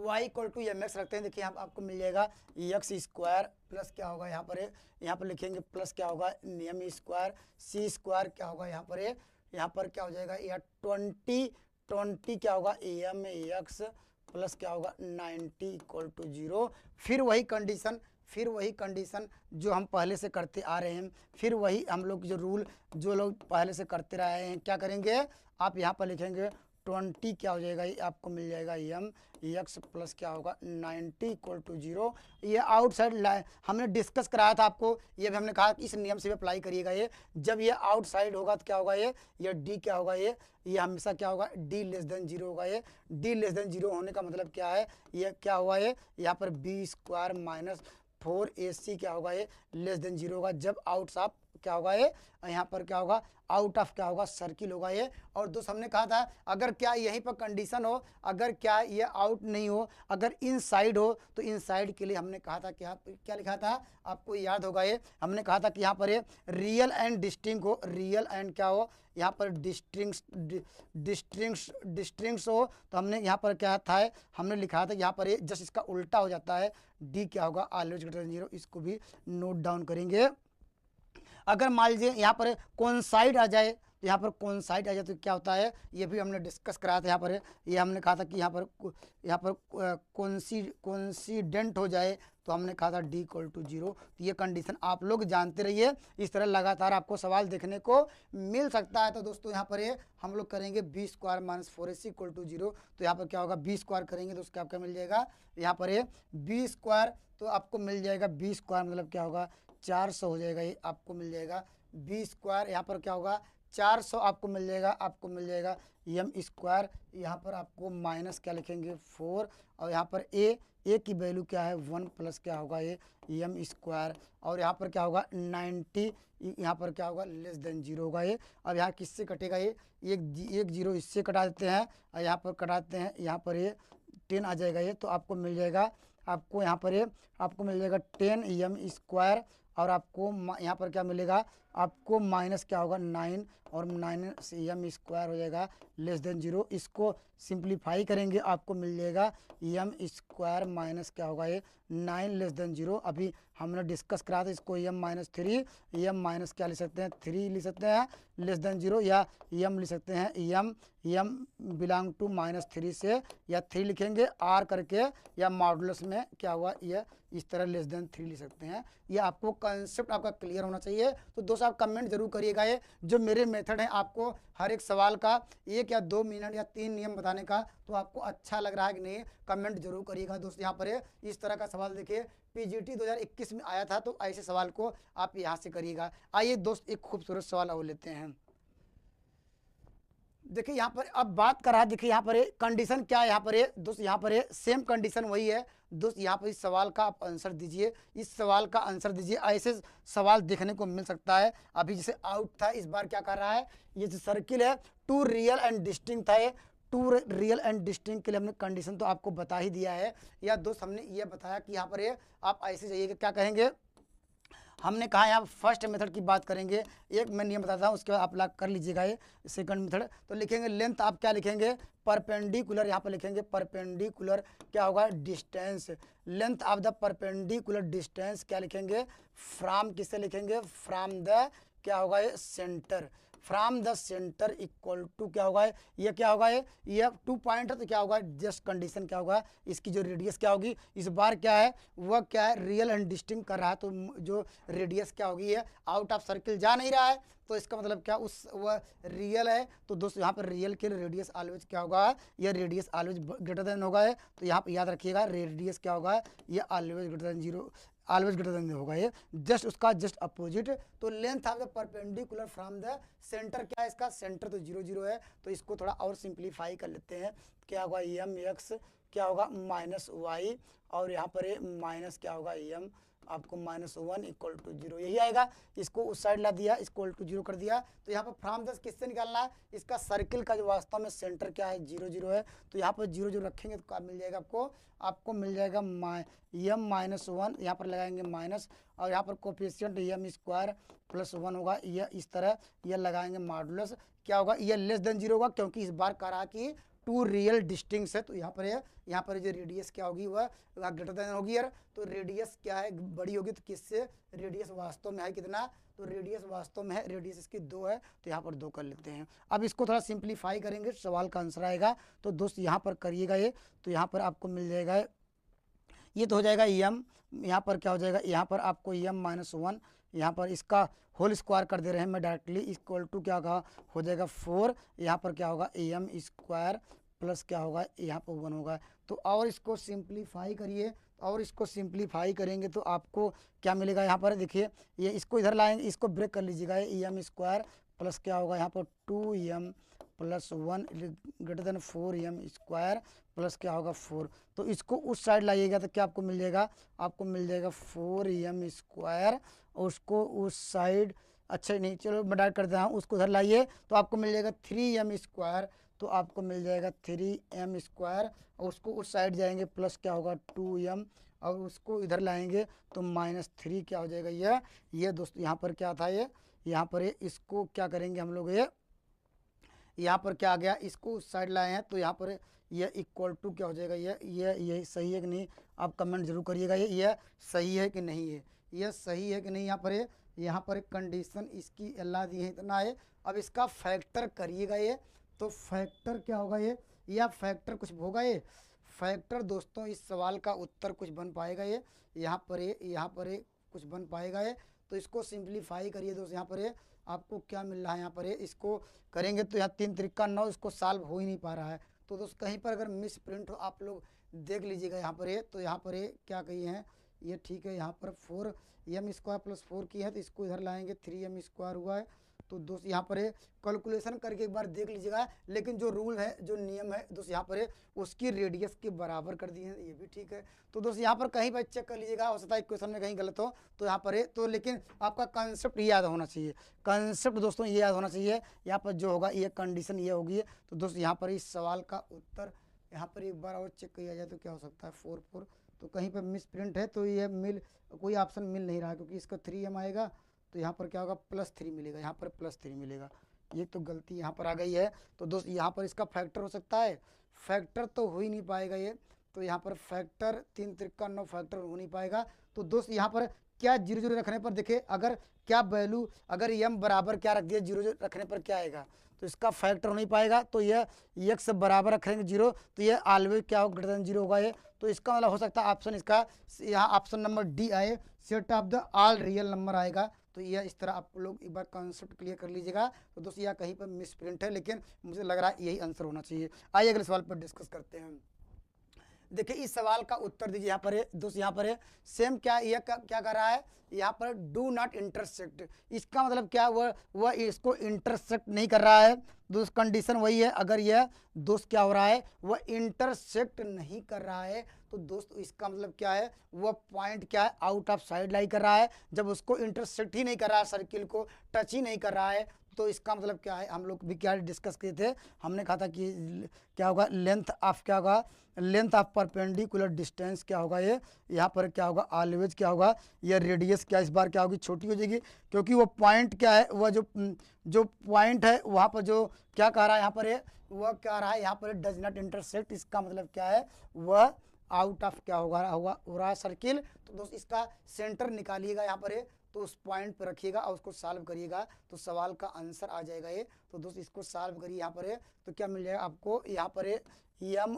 y = mx रखते हैं। देखिए आपको मिल जाएगा x² प्लस क्या होगा यहाँ पर लिखेंगे प्लस क्या होगा m² c² क्या होगा यहाँ पर क्या हो जाएगा यह 20 क्या होगा mx प्लस क्या होगा 90 = 0। फिर वही कंडीशन जो हम पहले से करते आ रहे हैं, फिर वही हम लोग जो रूल जो लोग पहले से करते रहे हैं, क्या करेंगे आप यहाँ पर लिखेंगे 20 क्या हो जाएगा ये आपको मिल जाएगा m x प्लस क्या होगा 90 = 0। ये आउटसाइड हमने डिस्कस कराया था आपको, ये भी हमने कहा कि इस नियम से भी अप्लाई करिएगा ये, जब ये आउटसाइड होगा तो क्या होगा ये d क्या होगा ये हमेशा क्या होगा d लेस देन 0 होगा ये d लेस देन 0 होने का मतलब क्या है ये क्या हुआ ये यहाँ पर b² - 4ac क्या होगा ये लेस देन 0 होगा, जब आउट ऑफ क्या होगा ये यहाँ पर क्या होगा आउट ऑफ क्या होगा सर्किल होगा ये। और दोस्त हमने कहा था अगर क्या यहीं पर कंडीशन हो, अगर क्या ये आउट नहीं हो, अगर इनसाइड हो, तो इनसाइड के लिए हमने कहा था क्या लिखा था आपको याद होगा ये, हमने कहा था कि यहाँ पर ये रियल एंड डिस्टिंक्ट हो, रियल एंड क्या हो यहाँ पर डिस्टिंक्ट हो, तो हमने यहाँ पर क्या था हमने लिखा था यहाँ पर ये जस्ट इसका उल्टा हो जाता है डी क्या होगा ऑलवेज ग्रेटर देन 0, इसको भी नोट डाउन करेंगे। अगर मान लीजिए यहाँ पर कोइंसाइड आ जाए, तो यहाँ पर कोइंसाइड आ जाए तो क्या होता है ये भी हमने डिस्कस कराया था। यहाँ पर ये हमने कहा था कि यहाँ पर कोइंसिडेंट हो जाए तो हमने कहा था d = 0। तो ये कंडीशन आप लोग जानते रहिए, इस तरह लगातार आपको सवाल देखने को मिल सकता है। तो दोस्तों यहाँ पर ये हम लोग करेंगे b² - 4ac = 0, तो यहाँ पर क्या होगा b² करेंगे तो उसका आपका मिल जाएगा यहाँ पर ये b², तो आपको मिल जाएगा b² मतलब क्या होगा 400 हो जाएगा, ये आपको मिल जाएगा b², यहाँ पर क्या होगा 400 आपको मिल जाएगा m², यहाँ पर आपको माइनस क्या लिखेंगे 4, और यहाँ पर a की वैल्यू क्या है 1 प्लस क्या होगा ये m², और यहाँ पर क्या होगा 90, यहाँ पर क्या होगा लेस देन 0 होगा ये। अब यहाँ किससे कटेगा ये एक 0 इससे कटा देते हैं, और यहाँ पर कटाते हैं, यहाँ पर ये 10 आ जाएगा ये, तो आपको मिल जाएगा आपको यहाँ पर ये आपको मिल जाएगा 10 m², और आपको यहाँ पर क्या मिलेगा, आपको माइनस क्या होगा 9, और 9 से एम स्क्वायर हो जाएगा लेस देन 0। इसको सिंप्लीफाई करेंगे आपको मिल जाएगा एम स्क्वायर माइनस क्या होगा ये 9 लेस देन 0। अभी हमने डिस्कस करा था इसको एम माइनस 3, एम माइनस क्या लिख सकते हैं 3 लिख सकते हैं लेस देन 0, या एम लिख सकते हैं एम बिलोंग टू -3 से, या 3 लिखेंगे आर करके, या मॉडुलस में क्या हुआ ये इस तरह लेस देन 3 लिख सकते हैं। ये आपको कंसेप्ट आपका क्लियर होना चाहिए। तो दोस्तों आप कमेंट जरूर करिएगा। ये जो मेरे मेथड है आपको हर एक सवाल का 1 या 2 मिनट या 3 नियम बताने का, तो आपको अच्छा लग रहा है कि नहीं, कमेंट जरूर करिएगा। दोस्तों यहाँ पर इस तरह का सवाल देखिए पीजीटी 2021 में आया था, तो ऐसे सवाल को आप यहाँ से करिएगा। आइए दोस्त एक खूबसूरत सवाल और लेते हैं। देखिए यहाँ पर अब बात कर रहा है, देखिए यहाँ पर कंडीशन क्या है, यहाँ पर दोस्त यहाँ पर सेम कंडीशन वही है। दोस्त यहाँ पर इस सवाल का आप आंसर दीजिए, इस सवाल का आंसर दीजिए। ऐसे सवाल देखने को मिल सकता है। अभी जैसे आउट था, इस बार क्या कर रहा है, ये जो सर्किल है टू रियल एंड डिस्टिंक्ट था, ये टू रियल एंड डिस्टिंक्ट के लिए हमने कंडीशन तो आपको बता ही दिया है। या दोस्त हमने ये बताया कि यहाँ पर आप ऐसे जाइएगा, क्या कहेंगे, हमने कहा यहाँ फर्स्ट मेथड की बात करेंगे। एक मैं नियम बताता हूँ, उसके बाद आप लॉक कर लीजिएगा ये सेकंड मेथड। तो लिखेंगे लेंथ, आप क्या लिखेंगे परपेंडिकुलर, यहाँ पर लिखेंगे परपेंडिकुलर क्या होगा distance, length of the perpendicular distance क्या लिखेंगे फ्रॉम, किससे लिखेंगे फ्रॉम द क्या होगा ये centre, from the centre equal to क्या होगा ये क्या होगा ये 2 पॉइंट है, तो क्या होगा जस्ट कंडीशन क्या होगा, इसकी जो रेडियस क्या होगी, इस बार क्या है वह क्या है रियल एंड डिस्टिंक्ट कर रहा है, तो जो रेडियस क्या होगी ये आउट ऑफ सर्किल जा नहीं रहा है, तो इसका मतलब क्या उस वह रियल है। तो दोस्तों यहाँ पर रियल के लिए रेडियस ऑलवेज क्या होगा, ये रेडियस ऑलवेज ग्रेटर देन होगा। तो यहाँ पर याद रखिएगा रेडियस क्या होगा, ये always greater then 0, always greater then होगा ये जस्ट उसका जस्ट अपोजिट। तो length of the perpendicular from the centre क्या है, इसका सेंटर तो 0 0 है, तो इसको थोड़ा और सिंप्लीफाई कर लेते हैं। क्या होगा एम एक्स क्या होगा माइनस वाई, और यहाँ पर माइनस क्या होगा एम आपको -1 इक्वल टू 0 यही आएगा। इसको उस साइड ला दिया, इक्वल टू 0 कर दिया। तो यहाँ पर फ्रॉम द किससे निकालना है, इसका सर्किल का जो वास्तव में सेंटर क्या है 0 0 है, तो यहाँ पर 0 0 रखेंगे तो क्या मिल जाएगा आपको मिल जाएगा एम -1, यहाँ पर लगाएंगे माइनस, और यहाँ पर कोफिशिएंट एम स्क्वायर +1 होगा, यह इस तरह यह लगाएंगे मॉडुलस क्या होगा, यह लेस देन 0 होगा, क्योंकि इस बार कहा कि टू रियल डिस्टिंक्ट है। तो यहाँ पर जो रेडियस क्या होगी वह ग्रेटर देन होगी यार, तो रेडियस क्या है बड़ी होगी, तो किससे रेडियस वास्तव में है कितना, तो रेडियस वास्तव में है रेडियस इसकी 2 है, तो यहाँ पर 2 कर लेते हैं। अब इसको थोड़ा सिंप्लीफाई करेंगे, सवाल का आंसर आएगा। तो दोस्त यहाँ पर करिएगा ये, तो यहाँ पर आपको मिल जाएगा ये तो हो जाएगा एम, यहाँ पर क्या हो जाएगा, यहाँ पर आपको एम -1, यहाँ पर इसका होल स्क्वायर कर दे रहे हैं मैं डायरेक्टली, इक्वल टू क्या होगा हो जाएगा 4, यहाँ पर क्या होगा एम स्क्वायर प्लस क्या होगा यहाँ पर 1 होगा। तो और इसको सिंप्लीफाई करिए, और इसको सिंप्लीफाई करेंगे तो आपको क्या मिलेगा, यहाँ पर देखिए ये इसको इधर लाएंगे, इसको ब्रेक कर लीजिएगा, एम स्क्वायर प्लस क्या होगा यहाँ पर 2m + 1 greater than 4m square plus क्या होगा 4। तो इसको उस साइड लाइएगा तो क्या आपको मिल जाएगा, आपको मिल जाएगा 4m स्क्वायर, और उसको उस साइड अच्छा नहीं चलो मैं डायरेक्ट कर देता हूँ, उसको उधर लाइए तो आपको मिल जाएगा 3m स्क्वायर, तो आपको मिल जाएगा 3m स्क्वायर, और उसको उस साइड जाएंगे प्लस क्या होगा 2m, और उसको इधर लाएंगे तो -3 क्या हो जाएगा ये दोस्तों यहाँ पर क्या था ये यहाँ पर इसको क्या करेंगे हम लोग ये यहाँ पर क्या आ गया, इसको उस साइड लाए हैं तो यहाँ पर ये इक्वल टू क्या हो जाएगा ये सही है कि नहीं, आप कमेंट जरूर करिएगा ये सही है कि नहीं है, ये सही है कि नहीं। यहाँ पर एक कंडीशन इसकी अल्लाह दी है इतना है। अब इसका फैक्टर करिएगा ये, तो फैक्टर क्या होगा ये या फैक्टर कुछ होगा ये फैक्टर दोस्तों, इस सवाल का उत्तर कुछ बन पाएगा ये यहाँ पर कुछ बन पाएगा ये। तो इसको सिंप्लीफाई करिए दोस्त, यहाँ पर आपको क्या मिल रहा है, यहाँ पर इसको करेंगे तो यहाँ 3 त्रिका 9 इसको सॉल्व हो ही नहीं पा रहा है। तो दोस्त कहीं पर अगर मिस प्रिंट हो आप लोग देख लीजिएगा यहाँ पर तो यहाँ पर क्या कही है ये ठीक है, यहाँ पर 4m स्क्वायर प्लस 4 की है, तो इसको इधर लाएंगे 3m स्क्वायर हुआ है। तो दोस्त यहाँ पर कैलकुलेशन करके एक बार देख लीजिएगा, लेकिन जो रूल है जो नियम है दोस्त यहाँ पर उसकी रेडियस के बराबर कर दिए हैं, ये भी ठीक है। तो दोस्त यहाँ पर कहीं पर चेक कर लीजिएगा, हो सकता है क्वेश्चन में कहीं गलत हो तो यहाँ पर तो, लेकिन आपका कंसेप्ट ये याद होना चाहिए, कंसेप्ट दोस्तों ये याद होना चाहिए। यहाँ पर जो होगा ये कंडीशन ये होगी। तो दोस्त यहाँ पर इस सवाल का उत्तर यहाँ पर एक बार और चेक किया जाए तो क्या हो सकता है 4 4, तो कहीं पर मिस प्रिंट है, तो ये कोई ऑप्शन मिल नहीं रहा, क्योंकि इसका 3m आएगा तो यहाँ पर क्या होगा +3 मिलेगा, यहाँ पर +3 मिलेगा। ये तो गलती यहाँ पर आ गई है। तो दोस्त यहाँ पर इसका फैक्टर हो सकता है, फैक्टर तो हो ही नहीं पाएगा ये, तो यहाँ पर फैक्टर 3 त्रिका 9 फैक्टर हो नहीं पाएगा। तो दोस्त यहाँ पर क्या 0 0 रखने पर देखिए, अगर क्या वैल्यू अगर m बराबर क्या रख दिया 0 0 रखने पर क्या आएगा, तो इसका फैक्टर हो नहीं पाएगा। तो यह x बराबर रखेंगे 0, तो ये ऑलवेज क्या होगा ग्रेटर देन 0 होगा ये। तो इसका मतलब हो सकता है ऑप्शन इसका यहाँ ऑप्शन नंबर डी आए, set of the all real number आएगा। तो यह इस तरह आप लोग एक बार कॉन्सेप्ट क्लियर कर लीजिएगा। तो दोस्तों यह कहीं पर मिस प्रिंट है, लेकिन मुझे लग रहा है यही आंसर होना चाहिए। आइए अगले सवाल पर डिस्कस करते हैं। देखिए इस सवाल का उत्तर दीजिए। यहाँ पर है दोस्त, यहाँ पर है सेम क्या यह क्या कर रहा है, यहाँ पर डू नॉट इंटरसेक्ट, इसका मतलब क्या वह इसको इंटरसेक्ट नहीं कर रहा है। दोस्त कंडीशन वही है, अगर यह दोस्त क्या हो रहा है वह इंटरसेक्ट नहीं कर रहा है, तो दोस्त इसका मतलब क्या है वह पॉइंट क्या है आउट ऑफ साइड लाई कर रहा है। जब उसको इंटरसेक्ट ही नहीं कर रहा है, सर्किल को टच ही नहीं कर रहा है, तो इसका मतलब क्या है, हम लोग भी क्या डिस्कस किए थे, हमने कहा था कि क्या होगा लेंथ ऑफ क्या होगा लेंथ ऑफ परपेंडिकुलर डिस्टेंस क्या होगा ये, यहाँ पर क्या होगा ऑलवेज क्या होगा यह रेडियस क्या इस बार क्या होगी छोटी हो जाएगी, क्योंकि वो पॉइंट क्या है वह जो पॉइंट है वहाँ पर जो क्या कह रहा है यहाँ पर है वह कह रहा है यहाँ पर डज नॉट इंटरसेक्ट, इसका मतलब क्या है वह आउट ऑफ क्या होगा हो रहा है सर्किल। तो दोस्त इसका सेंटर निकालिएगा यहाँ पर है, तो उस पॉइंट पर रखिएगा और उसको सॉल्व करिएगा, तो सवाल का आंसर आ जाएगा ये। तो दोस्त इसको सॉल्व करिए यहाँ पर है, तो क्या मिल जाएगा आपको यहाँ पर है m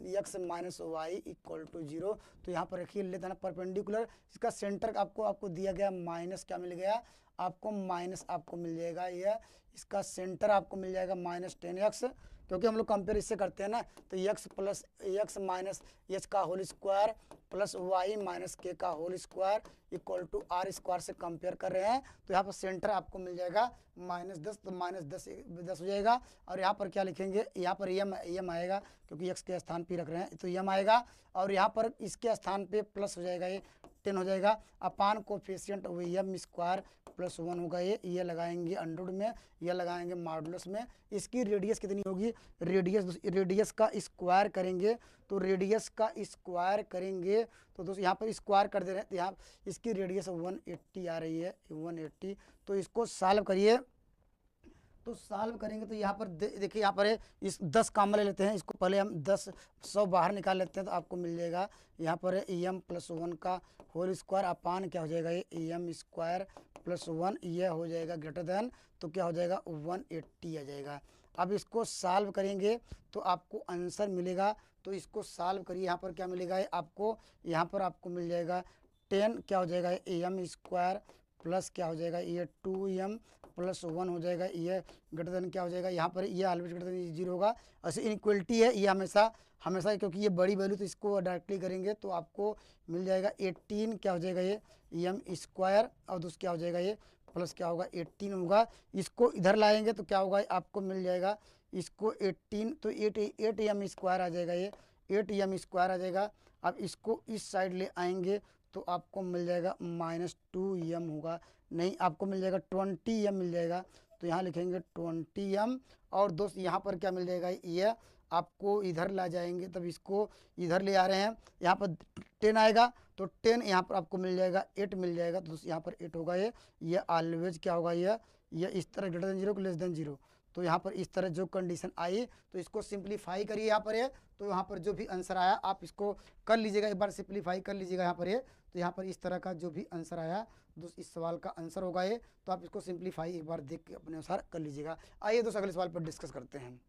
x - y = 0। तो यहाँ पर रखिए लेते हैं परपेंडिकुलर, इसका सेंटर आपको दिया गया माइनस क्या मिल गया आपको माइनस आपको मिल जाएगा यह, इसका सेंटर आपको मिल जाएगा -10x, क्योंकि हम लोग कंपेयर इससे करते हैं ना, तो x + x - h का whole square plus y - k का होल स्क्वायर = r² से कंपेयर कर रहे हैं। तो यहाँ पर सेंटर आपको मिल जाएगा -10, तो -10 हो जाएगा। और यहाँ पर क्या लिखेंगे, यहाँ पर m आएगा, क्योंकि x के स्थान पे रख रहे हैं तो m आएगा, और यहाँ पर इसके स्थान पे प्लस हो जाएगा ये 10 हो जाएगा, अपान कोफिशिएंट m² + 1 होगा ये लगाएंगे अंडरवुड में, यह लगाएंगे मॉडुलस में। इसकी रेडियस कितनी होगी, रेडियस का स्क्वायर करेंगे, तो रेडियस का स्क्वायर करेंगे तो दोस्तों यहाँ पर स्क्वायर कर दे रहे हैं, तो यहाँ इसकी रेडियस 180 आ रही है 180। तो इसको सॉल्व करिए, तो सॉल्व करेंगे तो यहाँ पर देखिए यहाँ पर है इस 10 कॉमन ले लेते हैं, इसको पहले हम 100 बाहर निकाल लेते हैं, तो आपको मिल जाएगा यहाँ पर है m + 1 का होल स्क्वायर अपान क्या हो जाएगा ये m² + 1 यह हो जाएगा ग्रेटर देन, तो क्या हो जाएगा 180 आ जाएगा। अब इसको सॉल्व करेंगे तो आपको आंसर मिलेगा, तो इसको सॉल्व करिए, यहाँ पर क्या मिलेगा आपको, यहाँ पर आपको मिल जाएगा 10 क्या हो जाएगा m² प्लस क्या हो जाएगा ये 2m + 1 हो जाएगा, ये ग्रेटर देन क्या हो जाएगा यहाँ पर ये ऑलवेज ग्रेटर देन 0 होगा। ऐसे इनइक्वलिटी है ये हमेशा क्योंकि ये बड़ी वैल्यू, तो इसको डायरेक्टली करेंगे तो आपको मिल जाएगा 18 क्या हो जाएगा ये m² और दूसरा क्या हो जाएगा ये प्लस क्या होगा 18 होगा। इसको इधर लाएंगे तो क्या होगा आपको मिल जाएगा इसको 18, तो 8m² आ जाएगा ये 8m² आ जाएगा। अब इसको इस साइड ले आएंगे तो आपको मिल जाएगा -2m होगा, नहीं आपको मिल जाएगा 20m मिल जाएगा, तो यहाँ लिखेंगे 20m। और दोस्त यहाँ पर क्या मिल जाएगा ये आपको इधर ला जाएंगे, तब इसको इधर ले आ रहे हैं, यहाँ पर 10 आएगा, तो 10 यहाँ पर आपको मिल जाएगा 8 मिल जाएगा, तो दोस्त यहाँ पर 8 होगा ये ऑलवेज क्या होगा ये इस तरह ग्रेटर देन 0 लेस देन 0। तो यहाँ पर इस तरह जो कंडीशन आई, तो इसको सिंप्लीफाई करिए यहाँ पर है, तो यहाँ पर जो भी आंसर आया आप इसको कर लीजिएगा, एक बार सिंप्लीफाई कर लीजिएगा यहाँ पर है, तो यहाँ पर इस तरह का जो भी आंसर आया दोस्त इस सवाल का आंसर होगा ये, तो आप इसको सिंप्लीफाई एक बार देख के अपने अनुसार कर लीजिएगा। आइए दोस्त अगले सवाल पर डिस्कस करते हैं।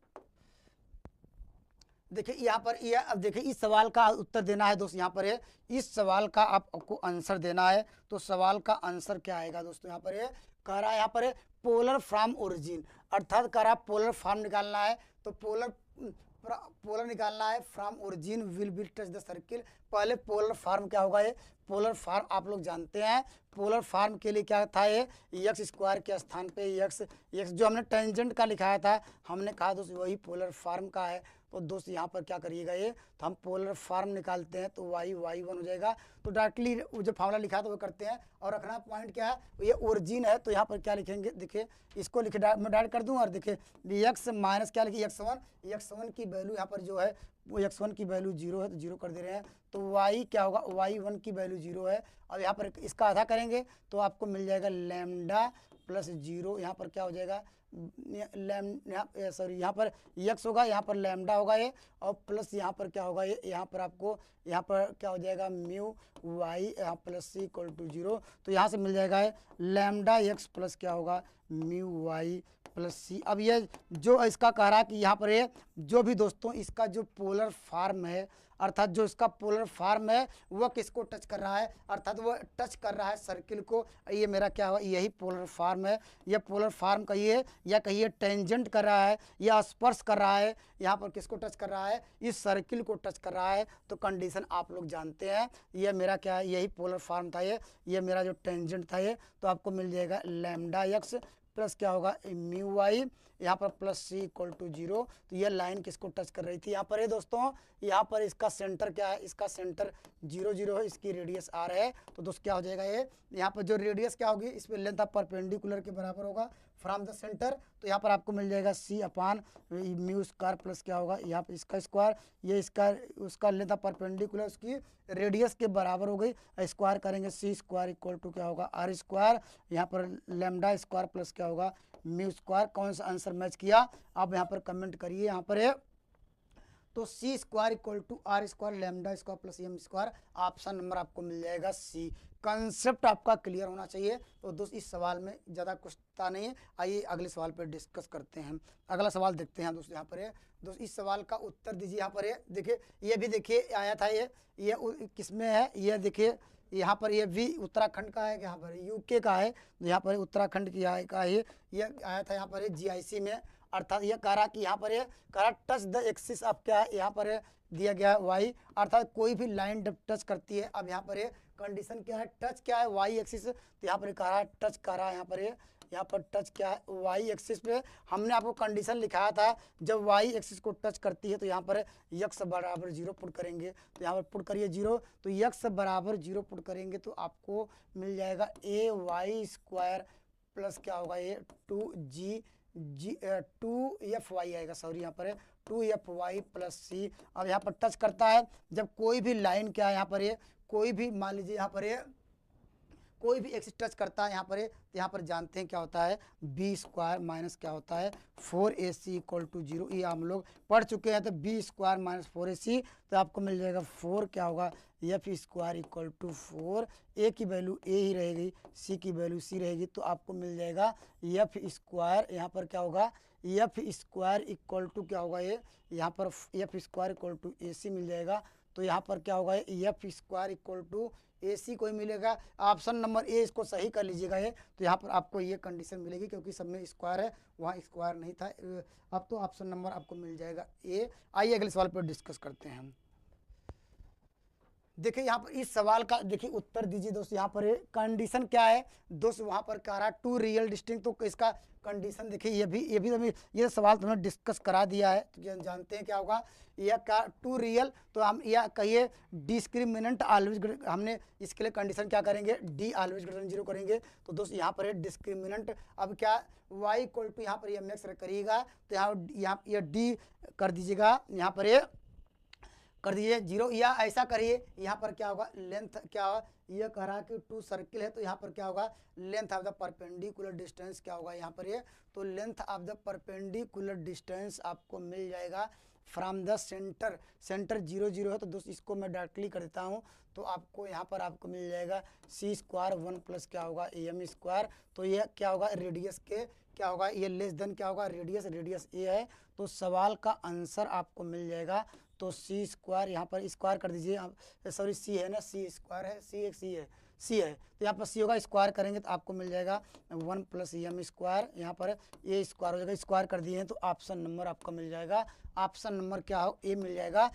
देखिए यहाँ पर ये अब देखिए इस सवाल का उत्तर देना है दोस्त, यहाँ पर है इस सवाल का आपको आंसर देना है, तो सवाल का आंसर क्या आएगा दोस्तों, यहाँ पर है कह रहा है यहाँ पर है पोलर फ्रॉम ओरिजिन, अर्थात कह रहा है पोलर फॉर्म निकालना है, तो पोलर निकालना है from origin will be touch the circle. पहले पोलर फॉर्म क्या होगा ये, पोलर फॉर्म आप लोग जानते हैं, पोलर फॉर्म के लिए क्या था ये x² के स्थान पे x जो हमने टेंजेंट का लिखाया था, हमने कहा दोस्त वही पोलर फॉर्म का है। तो दोस्त यहाँ पर क्या करिएगा, ये तो हम पोलर फॉर्म निकालते हैं तो y1 हो जाएगा। तो डायरेक्टली जो फार्मूला लिखा है तो वो करते हैं। और रखना पॉइंट क्या है, ये ओरिजिन है तो यहाँ पर क्या लिखेंगे, देखिए इसको लिखे मैं डायरेक्ट कर दूँ और देखिए x माइनस क्या लिखिए x1 की वैल्यू यहाँ पर जो है वो x1 की वैल्यू 0 है तो 0 कर दे रहे हैं। तो y क्या होगा, y1 की वैल्यू 0 है। अब यहाँ पर इसका आधा करेंगे तो आपको मिल जाएगा लैम्डा प्लस 0। यहाँ पर क्या हो जाएगा, यहाँ पर x होगा, यहाँ पर लैम्डा होगा ये, और प्लस यहाँ पर क्या होगा, ये यहाँ पर आपको यहाँ पर क्या हो जाएगा म्यू y यहाँ प्लस सी इक्वल टू 0। तो यहाँ से मिल जाएगा लैम्डा x प्लस क्या होगा म्यू y प्लस सी। अब ये जो इसका कह रहा है कि यहाँ पर ये जो भी दोस्तों इसका जो पोलर फॉर्म है, अर्थात जो इसका पोलर फॉर्म है वह किसको टच कर रहा है, अर्थात वो टच कर रहा है सर्किल को। ये मेरा क्या हुआ, यही पोलर फॉर्म है। यह पोलर फॉर्म कहिए या कहिए टेंजेंट कर रहा है या स्पर्श कर रहा है, यहाँ पर किसको टच कर रहा है, इस सर्किल को टच कर रहा है। तो कंडीशन आप लोग जानते हैं, ये मेरा क्या है, यही पोलर फॉर्म था, ये मेरा जो टेंजेंट था ये। तो आपको मिल जाएगा लैम्डा एक्स प्लस क्या होगा म्यू वाई, यहाँ पर प्लस सी इक्वल टू 0। तो ये लाइन किसको टच कर रही थी, यहाँ पर है दोस्तों, यहाँ पर इसका सेंटर क्या है, इसका सेंटर 0 0 है, इसकी रेडियस r है। तो दोस्त क्या हो जाएगा, ये यहाँ पर जो रेडियस क्या होगी, इस पर लेंथ ऑफ परपेंडिकुलर के बराबर होगा फ्रॉम द सेंटर। तो यहाँ पर आपको मिल जाएगा c अपान म्यू स्क्वायर प्लस क्या होगा यहाँ पर इसका स्क्वायर, ये इसका उसका लेंथ ऑफ परपेंडिकुलर उसकी रेडियस के बराबर हो गई। स्क्वायर करेंगे c स्क्वायर इक्वल टू क्या होगा r स्क्वायर, यहाँ पर लैम्डा स्क्वायर प्लस क्या होगा म्यू स्क्वायर। कौन सा आंसर मैच किया आप यहाँ पर कमेंट करिए, यहाँ पर है। तो C square equal to R square lambda square plus M square, option number आपको मिल जाएगा सी। कंसेप्ट आपका क्लियर होना चाहिए। तो दोस्त इस सवाल में ज़्यादा कुछ था नहीं है, आइए अगले सवाल पर डिस्कस करते हैं। अगला सवाल देखते हैं दोस्त, यहाँ पर है दोस्त, इस सवाल का उत्तर दीजिए। यहाँ पर है देखिए, ये भी देखिए आया था, ये किस में है, ये देखिए यहाँ पर ये भी उत्तराखंड का है, यहाँ पर यूके का है, यहाँ पर उत्तराखंड की का है, ये आया था यहाँ पर जीआईसी में। अर्थात यह कह रहा कि यहाँ पर कह रहा टच द एक्सिस, अब क्या है यहाँ पर दिया गया है वाई, अर्थात कोई भी लाइन जब टच करती है, अब यहाँ पर कंडीशन क्या है, टच क्या है वाई एक्सिस। तो यहाँ पर कह रहा है टच कर रहा है, यहाँ पर टच क्या है वाई एक्सिस पे। हमने आपको कंडीशन लिखाया था, जब वाई एक्सिस को टच करती है तो यहाँ पर x बराबर 0 पुट करेंगे। तो यहाँ पर पुट करिए 0, तो x बराबर 0 पुट करेंगे तो आपको मिल जाएगा ए वाई स्क्वायर प्लस क्या होगा ये 2f y आएगा, सॉरी यहाँ पर 2f y प्लस सी। अब यहाँ पर टच करता है जब कोई भी लाइन क्या है, यहाँ पर कोई भी मान लीजिए यहाँ पर कोई भी एक्सिस टच करता है यहाँ पर, तो यहाँ पर जानते हैं क्या होता है बी स्क्वायर माइनस क्या होता है 4ac इक्वल टू 0। ये हम लोग पढ़ चुके हैं। तो बी स्क्वायर माइनस 4ac, तो आपको मिल जाएगा 4 क्या होगा एफ स्क्वायर इक्वल टू 4, ए की वैल्यू ए ही रहेगी, सी की वैल्यू सी रहेगी। तो आपको मिल जाएगा एफ स्क्वायर, यहाँ पर क्या होगा एफ स्क्वायर इक्वल टू क्या होगा ये, यहाँ पर एफ स्क्वायर इक्वल टू ए सी मिल जाएगा। तो यहाँ पर क्या होगा एफ स्क्वायर इक्वल टू ए सी कोई मिलेगा, ऑप्शन नंबर ए इसको सही कर लीजिएगा ये। तो यहाँ पर आपको ये कंडीशन मिलेगी क्योंकि सब में स्क्वायर है, वहाँ स्क्वायर नहीं था। अब तो ऑप्शन नंबर आपको मिल जाएगा ए। आइए अगले सवाल पर डिस्कस करते हैं हम। देखिए यहाँ पर इस सवाल का देखिए उत्तर दीजिए दोस्त। यहाँ पर कंडीशन क्या है दोस्त, वहाँ पर कह रहा है टू रियल डिस्टिंक्ट। तो इसका कंडीशन देखिए, ये सवाल तो हमने डिस्कस करा दिया है, तो जानते हैं क्या होगा यह क्या टू रियल। तो हम यह कहिए डिस्क्रिमिनेंट ऑलवेज, हमने इसके लिए कंडीशन क्या करेंगे डी ऑलवेज ग्रेटर देन 0 करेंगे। तो दोस्त यहाँ पर डिस्क्रिमिनेंट, अब क्या y इक्वल टू यहाँ पर ये मैक्स करिएगा, तो यहाँ ये डी कर दीजिएगा, यहाँ पर ये कर दीजिए 0, या ऐसा करिए यहाँ पर क्या होगा लेंथ क्या होगा, ये कह रहा है कि 2 सर्किल है, तो यहाँ पर क्या होगा length of the perpendicular distance क्या होगा यहाँ पर ये, तो length of the perpendicular distance आपको मिल जाएगा फ्रॉम द सेंटर। सेंटर 0 0 है, तो दोस्त इसको मैं डायरेक्टली कर देता हूँ। तो आपको यहाँ पर आपको मिल जाएगा सी स्क्वायर 1 प्लस क्या होगा एम स्क्वायर। तो ये क्या होगा रेडियस के क्या होगा, ये लेस देन क्या होगा रेडियस ए है। तो सवाल का आंसर आपको मिल जाएगा, तो सी स्क्वायर यहाँ पर स्क्वायर कर दीजिए, सॉरी सी है ना, सी स्क्वायर है, सी है तो यहाँ पर सी होगा, स्क्वायर करेंगे तो आपको मिल जाएगा 1 प्लस एम स्क्वायर, यहाँ पर ए स्क्वायर हो जाएगा, स्क्वायर कर दिए हैं तो ऑप्शन नंबर आपका मिल जाएगा। ऑप्शन नंबर क्या हो ए मिल जाएगा।